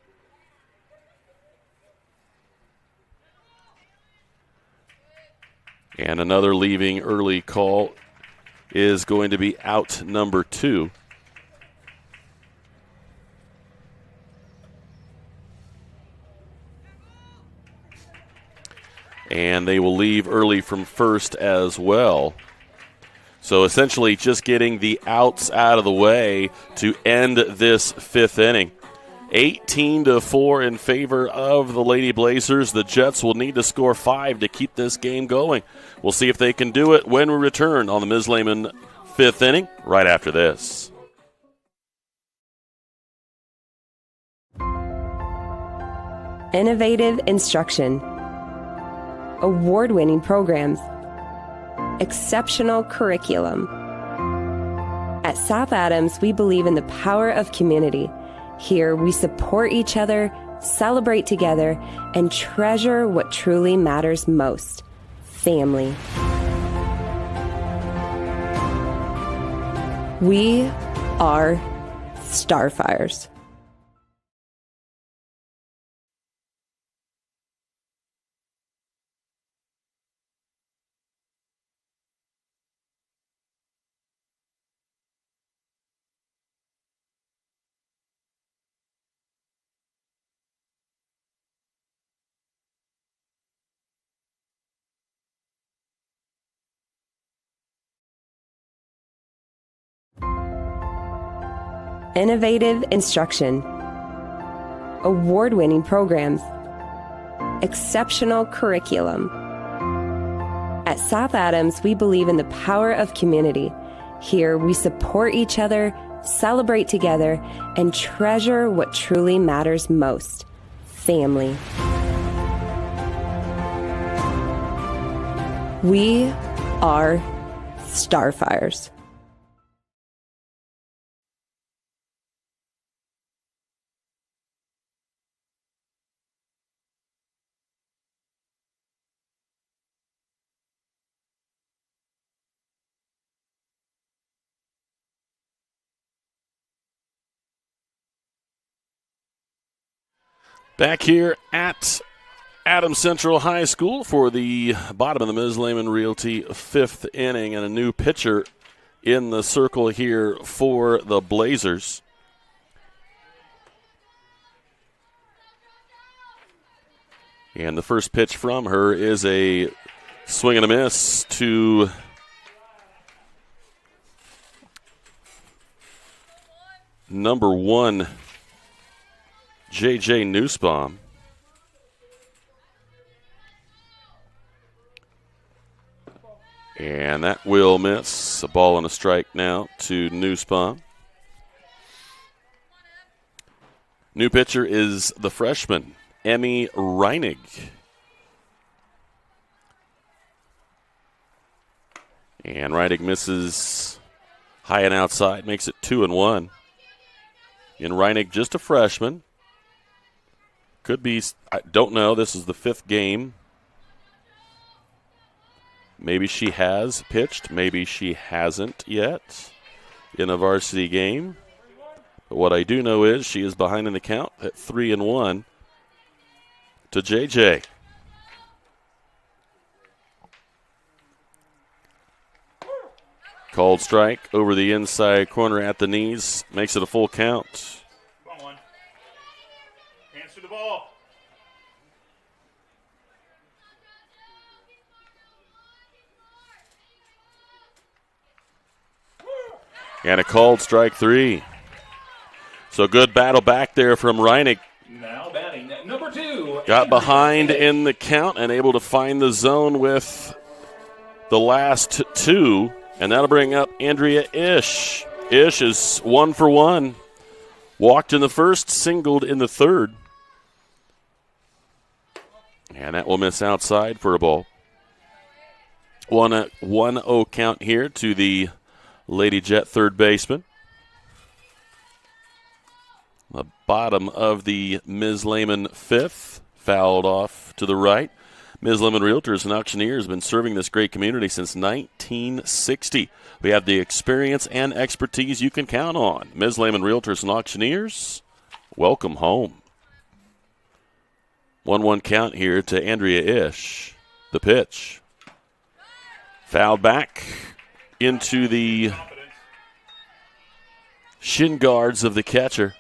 And another leaving early call is going to be out number 2. And they will leave early from first as well. So essentially just getting the outs out of the way to end this fifth inning. 18-4 in favor of the Lady Blazers. The Jets will need to score 5 to keep this game going. We'll see if they can do it when we return on the Ms. Lehman fifth inning right after this. Innovative instruction, award-winning programs, exceptional curriculum. At South Adams, we believe in the power of community. Here, we support each other, celebrate together, and treasure what truly matters most: family. We are Starfires. Innovative instruction, award-winning programs, exceptional curriculum. At South Adams, we believe in the power of community. Here, we support each other, celebrate together, and treasure what truly matters most: family. We are Starfires. Back here at Adams Central High School for the bottom of the Ms. Lehman Realty fifth inning, and a new pitcher in the circle here for the Blazers. And the first pitch from her is a swing and a miss to number 1, J.J. Nussbaum. And that will miss. A ball and a strike now to Nussbaum. New pitcher is the freshman, Emmy Reinig. And Reinig misses high and outside, makes it 2-1. And Reinig, just a freshman. Could be, I don't know, this is the fifth game. Maybe she has pitched, maybe she hasn't yet in a varsity game. But what I do know is she is behind in the count at 3-1 to JJ. Called strike over the inside corner at the knees, makes it a full count. Answer the ball. And a called strike 3. So good battle back there from Reinig. Now batting number 2. Got behind in the count and able to find the zone with the last 2. And that'll bring up Andrea Ish. Ish is 1 for 1. Walked in the first, singled in the third. And that will miss outside for a ball. 1-0 count here to the Lady Jet third baseman. The bottom of the Ms. Lehman fifth, fouled off to the right. Ms. Lehman Realtors and Auctioneers have been serving this great community since 1960. We have the experience and expertise you can count on. Ms. Lehman Realtors and Auctioneers, welcome home. 1-1 count here to Andrea Ish. The pitch. Fouled back into the shin guards of the catcher.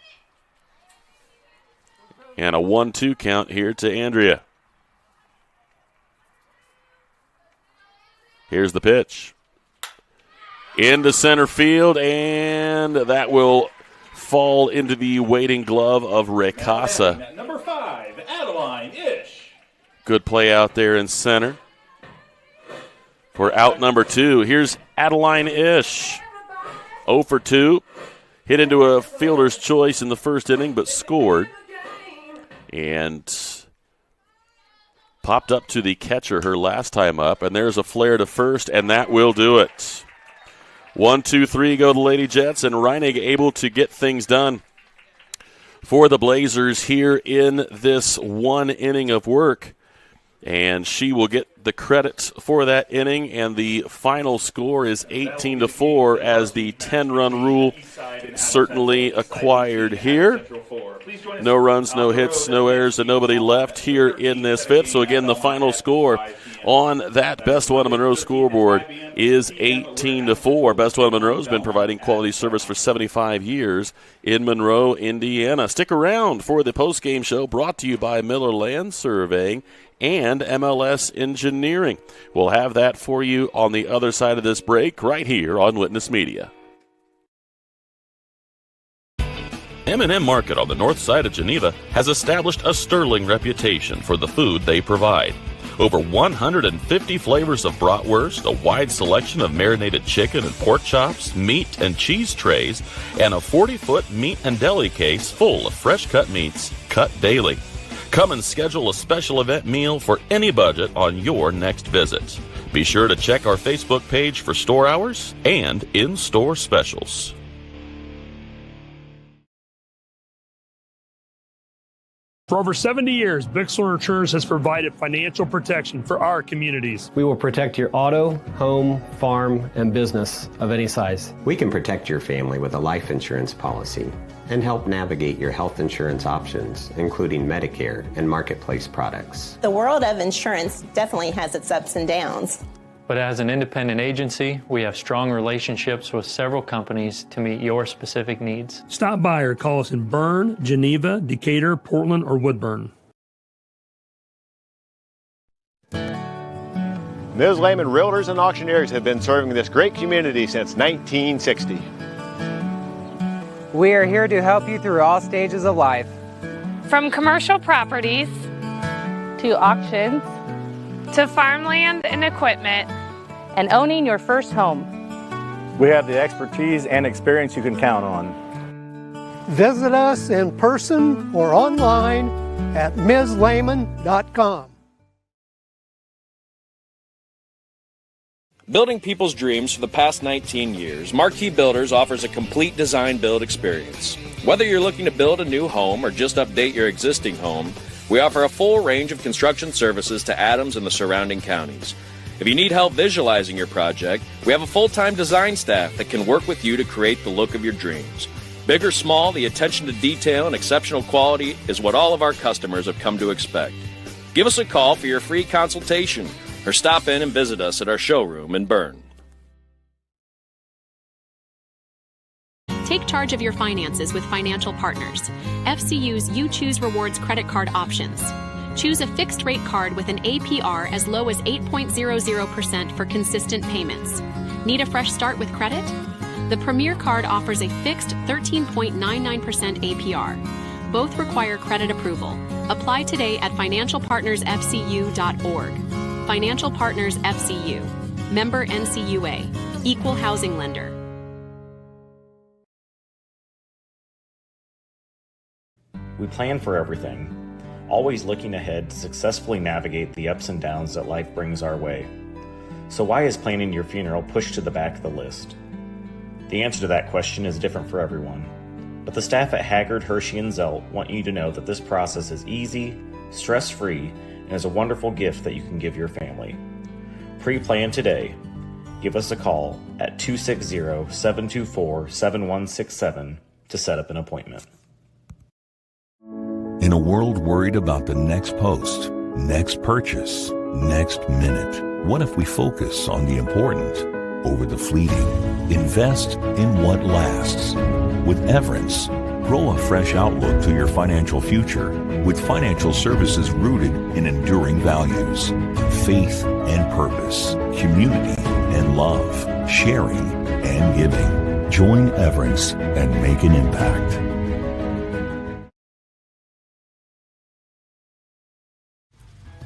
And a 1-2 count here to Andrea. Here's the pitch. into center field, and that will fall into the waiting glove of Ricasa. Number 5, Adeline Ish. Good play out there in center. For out number 2, here's Adeline Ish. 0 for 2. Hit into a fielder's choice in the first inning, but scored. And popped up to the catcher her last time up. And there's a flare to first, and that will do it. 1, 2, 3 go the Lady Jets, and Reinig able to get things done for the Blazers here in this one inning of work. And she will get the credit for that inning, and the final score is 18-4 as the 10-run rule certainly acquired here. No runs, no hits, no errors, and nobody left here in this fifth. So again, the final score on that Best One of Monroe scoreboard is 18-4. Best One of Monroe has been providing quality service for 75 years in Monroe, Indiana. Stick around for the post-game show brought to you by Miller Land Surveying and MLS Engineering. We'll have that for you on the other side of this break right here on Witness Media. M&M Market on the north side of Geneva has established a sterling reputation for the food they provide. Over 150 flavors of bratwurst, a wide selection of marinated chicken and pork chops, meat and cheese trays, and a 40-foot meat and deli case full of fresh-cut meats cut daily. Come and schedule a special event meal for any budget on your next visit. Be sure to check our Facebook page for store hours and in-store specials. For over 70 years, Bixler Insurance has provided financial protection for our communities. We will protect your auto, home, farm, and business of any size. We can protect your family with a life insurance policy and help navigate your health insurance options, including Medicare and marketplace products. The world of insurance definitely has its ups and downs. But as an independent agency, we have strong relationships with several companies to meet your specific needs. Stop by or call us in Berne, Geneva, Decatur, Portland, or Woodburn. Ms. Lehman Realtors and Auctioneers have been serving this great community since 1960. We are here to help you through all stages of life. From commercial properties To auctions, to farmland and equipment, and owning your first home. We have the expertise and experience you can count on. Visit us in person or online at mslehman.com. Building people's dreams for the past 19 years, Marquee Builders offers a complete design build experience. Whether you're looking to build a new home or just update your existing home, we offer a full range of construction services to Adams and the surrounding counties. If you need help visualizing your project, we have a full-time design staff that can work with you to create the look of your dreams. Big or small, the attention to detail and exceptional quality is what all of our customers have come to expect. Give us a call for your free consultation or stop in and visit us at our showroom in Berne. Take charge of your finances with Financial Partners, FCU's You Choose Rewards credit card options. Choose a fixed rate card with an APR as low as 8.00% for consistent payments. Need a fresh start with credit? The Premier Card offers a fixed 13.99% APR. Both require credit approval. Apply today at financialpartnersfcu.org. Financial Partners FCU. Member NCUA. Equal housing lender. We plan for everything, always looking ahead to successfully navigate the ups and downs that life brings our way. So why is planning your funeral pushed to the back of the list? The answer to that question is different for everyone, but the staff at Haggard, Hershey, and Zelt want you to know that this process is easy, stress-free, and is a wonderful gift that you can give your family. Pre-plan today. Give us a call at 260-724-7167 to set up an appointment. In a world worried about the next post, next purchase, next minute, what if we focus on the important over the fleeting? Invest in what lasts. With Everence, grow a fresh outlook to your financial future with financial services rooted in enduring values, faith and purpose, community and love, sharing and giving. Join Everence and make an impact.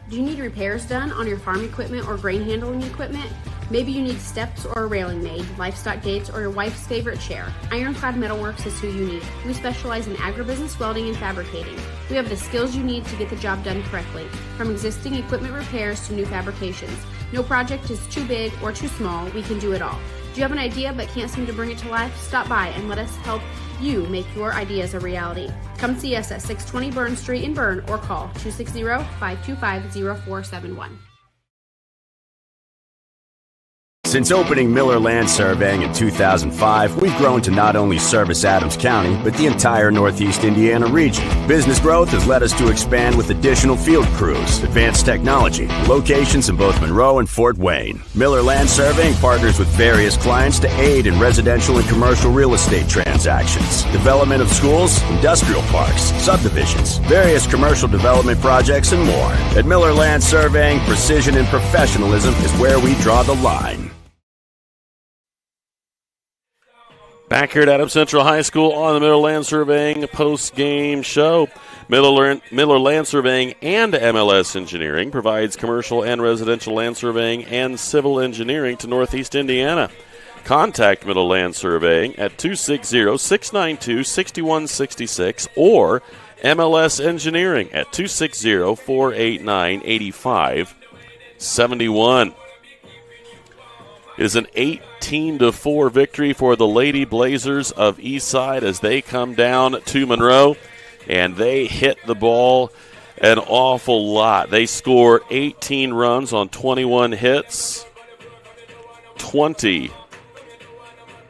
Do you need repairs done on your farm equipment or grain handling equipment? Maybe you need steps or a railing made, livestock gates, or your wife's favorite chair. Ironclad Metalworks is who you need. We specialize in agribusiness welding and fabricating. We have the skills you need to get the job done correctly, from existing equipment repairs to new fabrications. No project is too big or too small. We can do it all. Do you have an idea but can't seem to bring it to life? Stop by and let us help you make your ideas a reality. Come see us at 620 Berne Street in Berne or call 260-525-0471. Since opening Miller Land Surveying in 2005, we've grown to not only service Adams County, but the entire Northeast Indiana region. Business growth has led us to expand with additional field crews, advanced technology, locations in both Monroe and Fort Wayne. Miller Land Surveying partners with various clients to aid in residential and commercial real estate transactions, development of schools, industrial parks, subdivisions, various commercial development projects, and more. At Miller Land Surveying, precision and professionalism is where we draw the line. Back here at Adams Central High School on the Miller Land Surveying post-game show. Miller Land Surveying and MLS Engineering provides commercial and residential land surveying and civil engineering to Northeast Indiana. Contact Miller Land Surveying at 260-692-6166 or MLS Engineering at 260-489-8571. It is an 18-4 victory for the Lady Blazers of Eastside as they come down to Monroe, and they hit the ball an awful lot. They scored 18 runs on 21 hits, 20,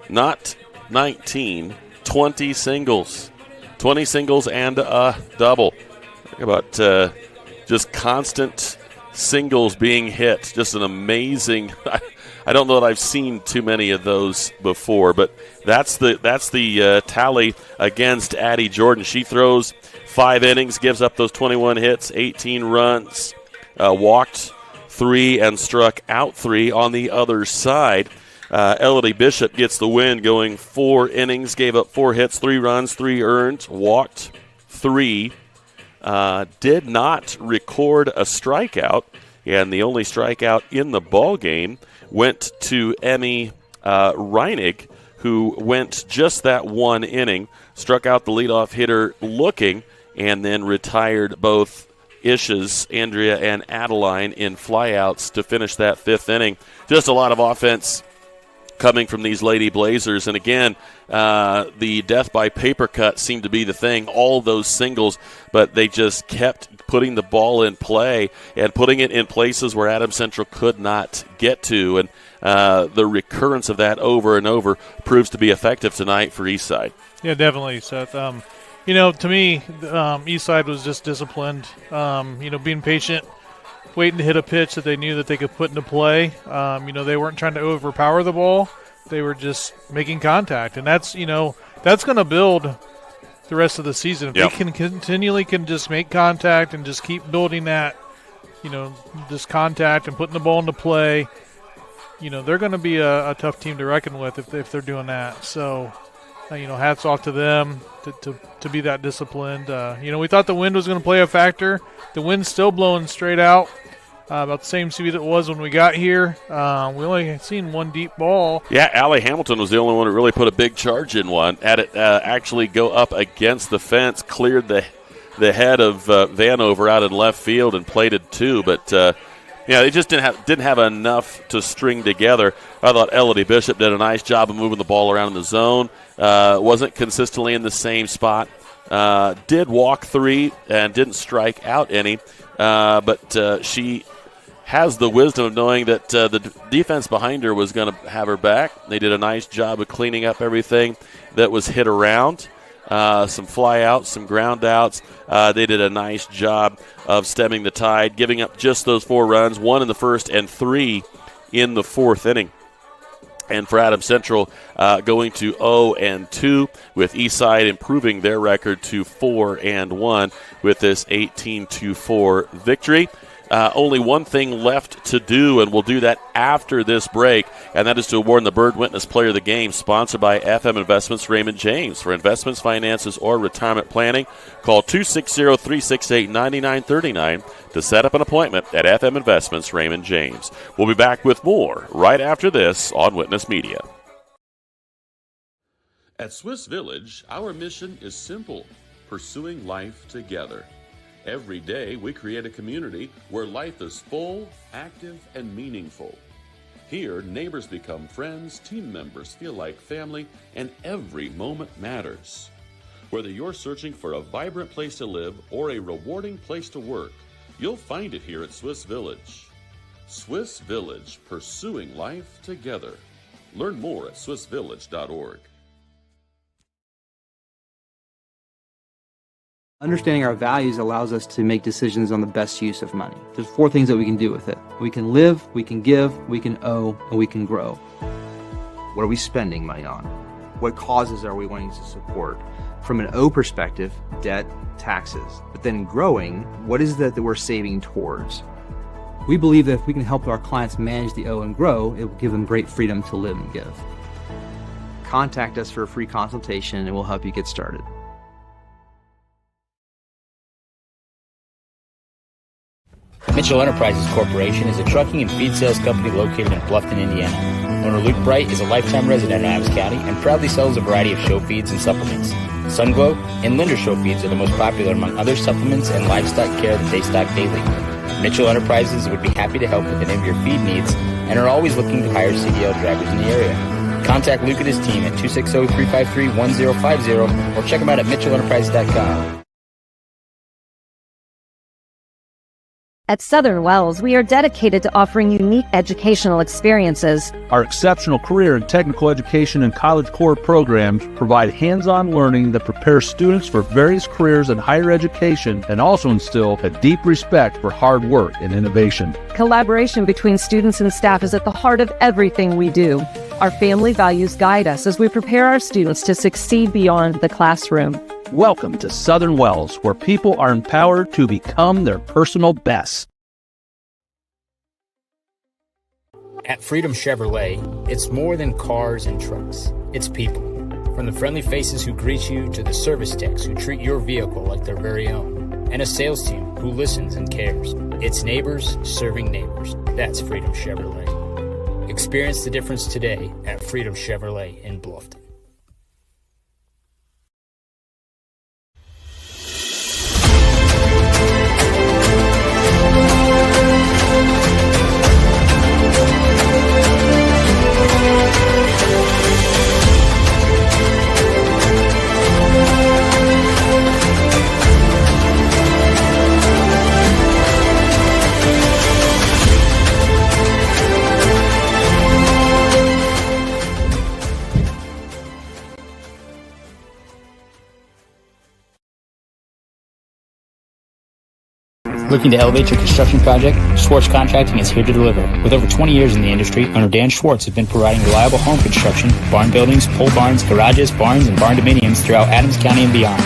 not 19, 20 singles. 20 singles and a double. Think about just constant singles being hit. Just an amazing... I don't know that I've seen too many of those before, but that's the tally against Addie Jordan. She throws 5 innings, gives up those 21 hits, 18 runs, walked 3 and struck out 3 on the other side. Elodie Bishop gets the win, going 4 innings, gave up 4 hits, 3 runs, 3 earned, walked 3, did not record a strikeout, and the only strikeout in the ball game went to Emmy Reinig, who went just that 1 inning, struck out the leadoff hitter looking, and then retired both Ishes, Andrea, and Adeline in flyouts to finish that 5th inning. Just a lot of offense coming from these Lady Blazers. And again, the death by paper cut seemed to be the thing, all those singles, but they just kept putting the ball in play and putting it in places where Adams Central could not get to. And the recurrence of that over and over proves to be effective tonight for Eastside. Yeah, definitely, Seth. To me, Eastside was just disciplined, being patient, waiting to hit a pitch that they knew that they could put into play. They weren't trying to overpower the ball. They were just making contact. And that's going to build the rest of the season. If they can continually just make contact and just keep building that, just contact and putting the ball into play, they're going to be a tough team to reckon with if they're doing that. So, hats off to them to be that disciplined. We thought the wind was going to play a factor. The wind's still blowing straight out, about the same speed it was when we got here. We only seen 1 deep ball. Yeah, Allie Hamilton was the only one who really put a big charge in one. Had it actually go up against the fence, cleared the head of Vanover out in left field and plated 2. But they just didn't have enough to string together. I thought Elodie Bishop did a nice job of moving the ball around in the zone. Wasn't consistently in the same spot. Did walk 3 and didn't strike out any. But she has the wisdom of knowing that the defense behind her was going to have her back. They did a nice job of cleaning up everything that was hit around. Some fly outs, some ground outs. They did a nice job of stemming the tide, giving up just those 4 runs, 1 in the first and 3 in the 4th inning. And for Adams Central, going to 0-2, with Eastside improving their record to 4-1 with this 18-4 victory. only one thing left to do, and we'll do that after this break, and that is to award the Bird Witness Player of the Game, sponsored by FM Investments Raymond James. For investments, finances, or retirement planning, call 260-368-9939 to set up an appointment at FM Investments Raymond James. We'll be back with more right after this on Witness Media. At Swiss Village, our mission is simple: pursuing life together. Every day, we create a community where life is full, active, and meaningful. Here, neighbors become friends, team members feel like family, and every moment matters. Whether you're searching for a vibrant place to live or a rewarding place to work, you'll find it here at Swiss Village. Swiss Village, pursuing life together. Learn more at swissvillage.org. Understanding our values allows us to make decisions on the best use of money. There's 4 things that we can do with it. We can live, we can give, we can owe, and we can grow. What are we spending money on? What causes are we wanting to support? From an O perspective, debt, taxes. But then growing, what is that we're saving towards? We believe that if we can help our clients manage the O and grow, it will give them great freedom to live and give. Contact us for a free consultation and we'll help you get started. Mitchell Enterprises Corporation is a trucking and feed sales company located in Bluffton, Indiana. Owner Luke Bright is a lifetime resident of Adams County and proudly sells a variety of show feeds and supplements. Sunglow and Linder show feeds are the most popular among other supplements and livestock care that they stock daily. Mitchell Enterprises would be happy to help with any of your feed needs and are always looking to hire CDL drivers in the area. Contact Luke and his team at 260-353-1050 or check them out at mitchellenterprise.com. At Southern Wells, we are dedicated to offering unique educational experiences. Our exceptional career and technical education and College Core programs provide hands-on learning that prepares students for various careers in higher education and also instill a deep respect for hard work and innovation. Collaboration between students and staff is at the heart of everything we do. Our family values guide us as we prepare our students to succeed beyond the classroom. Welcome to Southern Wells, where people are empowered to become their personal best. At Freedom Chevrolet, it's more than cars and trucks. It's people. From the friendly faces who greet you to the service techs who treat your vehicle like their very own. And a sales team who listens and cares. It's neighbors serving neighbors. That's Freedom Chevrolet. Experience the difference today at Freedom Chevrolet in Bluffton. Looking to elevate your construction project? Schwartz Contracting is here to deliver. With over 20 years in the industry, owner Dan Schwartz has been providing reliable home construction, barn buildings, pole barns, garages, barns, and barn dominiums throughout Adams County and beyond.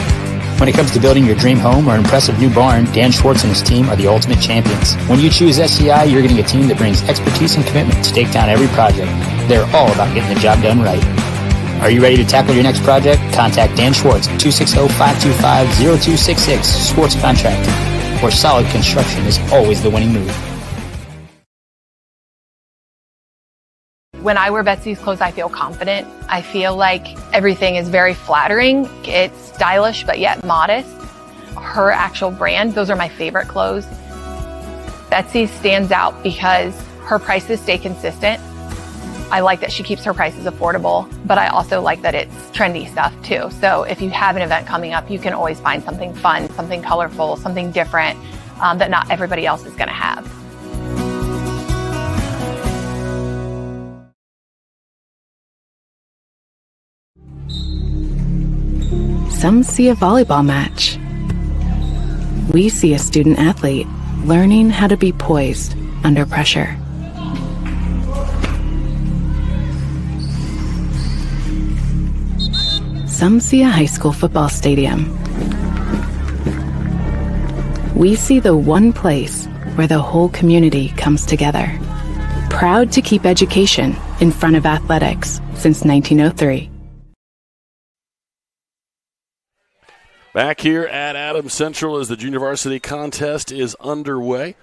When it comes to building your dream home or impressive new barn, Dan Schwartz and his team are the ultimate champions. When you choose SCI, you're getting a team that brings expertise and commitment to take down every project. They're all about getting the job done right. Are you ready to tackle your next project? Contact Dan Schwartz at 260-525-0266, Schwartz Contracting, where solid construction is always the winning move. When I wear Betsy's clothes, I feel confident. I feel like everything is very flattering. It's stylish, but yet modest. Her actual brand, those are my favorite clothes. Betsy stands out because her prices stay consistent. I like that she keeps her prices affordable, but I also like that it's trendy stuff too. So if you have an event coming up, you can always find something fun, something colorful, something different that not everybody else is going to have. Some see a volleyball match. We see a student athlete learning how to be poised under pressure. Some see a high school football stadium. We see the one place where the whole community comes together. Proud to keep education in front of athletics since 1903. Back here at Adams Central as the junior varsity contest is underway.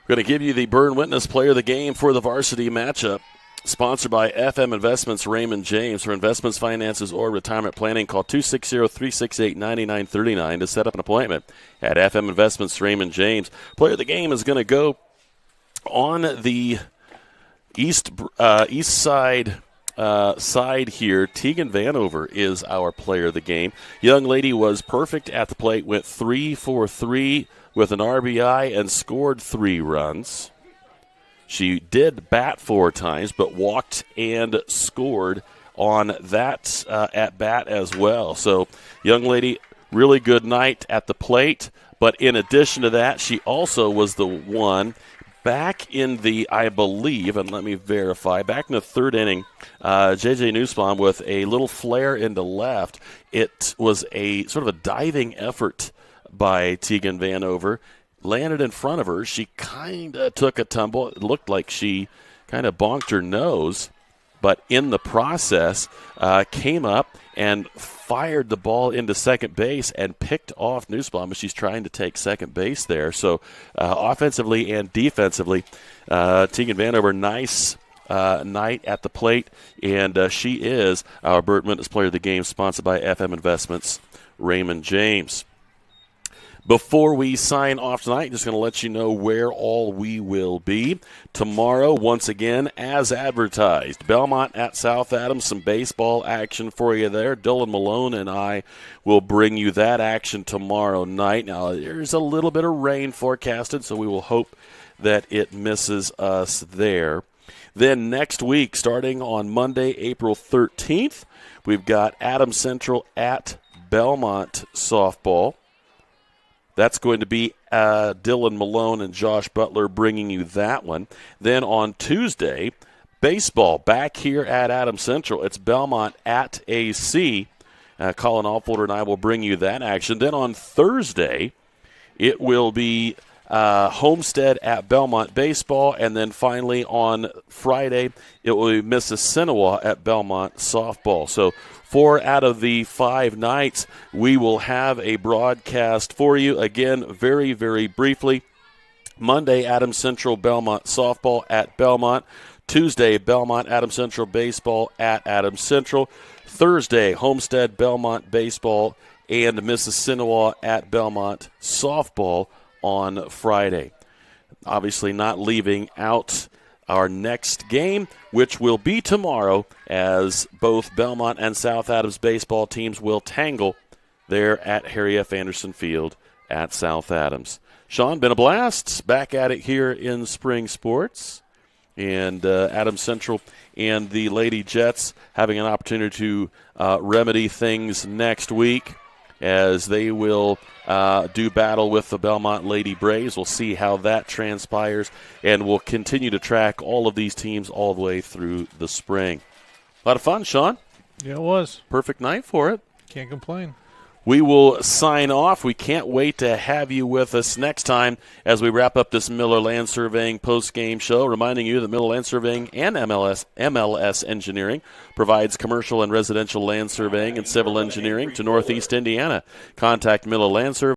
We're going to give you the Berne Witness Player of the Game for the varsity matchup. Sponsored by FM Investments Raymond James. For investments, finances, or retirement planning, call 260-368-9939 to set up an appointment at FM Investments Raymond James. Player of the game is going to go on the east side side here. Tegan Vanover is our player of the game. Young lady was perfect at the plate, went 3 for 3 with an RBI and scored 3 runs. She did bat 4 times, but walked and scored on that at bat as well. So, young lady, really good night at the plate. But in addition to that, she also was the one back in the, I believe, and let me verify, back in the 3rd inning, J.J. Nussbaum with a little flare into left. It was a sort of a diving effort by Tegan Vanover. Landed in front of her. She kind of took a tumble. It looked like she kind of bonked her nose, but in the process came up and fired the ball into second base and picked off Nussbaum as she's trying to take second base there. So offensively and defensively, Tegan Vanover, nice night at the plate, and she is our Berne Witness Player of the Game, sponsored by FM Investments Raymond James. Before we sign off tonight, just going to let you know where all we will be. Tomorrow, once again, as advertised, Belmont at South Adams, some baseball action for you there. Dylan Malone and I will bring you that action tomorrow night. Now, there's a little bit of rain forecasted, so we will hope that it misses us there. Then next week, starting on Monday, April 13th, we've got Adams Central at Belmont softball. That's going to be Dylan Malone and Josh Butler bringing you that one. Then on Tuesday, baseball back here at Adams Central. It's Belmont at AC. Colin Alfolder and I will bring you that action. Then on Thursday, it will be Homestead at Belmont baseball. And then finally on Friday, it will be Mississinawa at Belmont softball. So 4 out of the 5 nights, we will have a broadcast for you. Again, very, very briefly, Monday, Adams Central Belmont softball at Belmont. Tuesday, Belmont Adams Central baseball at Adams Central. Thursday, Homestead Belmont baseball and Mississinawa at Belmont softball on Friday. Obviously not leaving out our next game, which will be tomorrow, as both Belmont and South Adams baseball teams will tangle there at Harry F. Anderson Field at South Adams. Sean, been a blast. Back at it here in spring sports. And Adams Central and the Lady Jets having an opportunity to remedy things next week, as they will do battle with the Belmont Lady Braves. We'll see how that transpires, and we'll continue to track all of these teams all the way through the spring. A lot of fun, Sean. Yeah, it was. Perfect night for it. Can't complain. We will sign off. We can't wait to have you with us next time as we wrap up this Miller Land Surveying post-game show, reminding you that Miller Land Surveying and MLS Engineering provides commercial and residential land surveying and civil engineering to Northeast Indiana. Contact Miller Land Surveying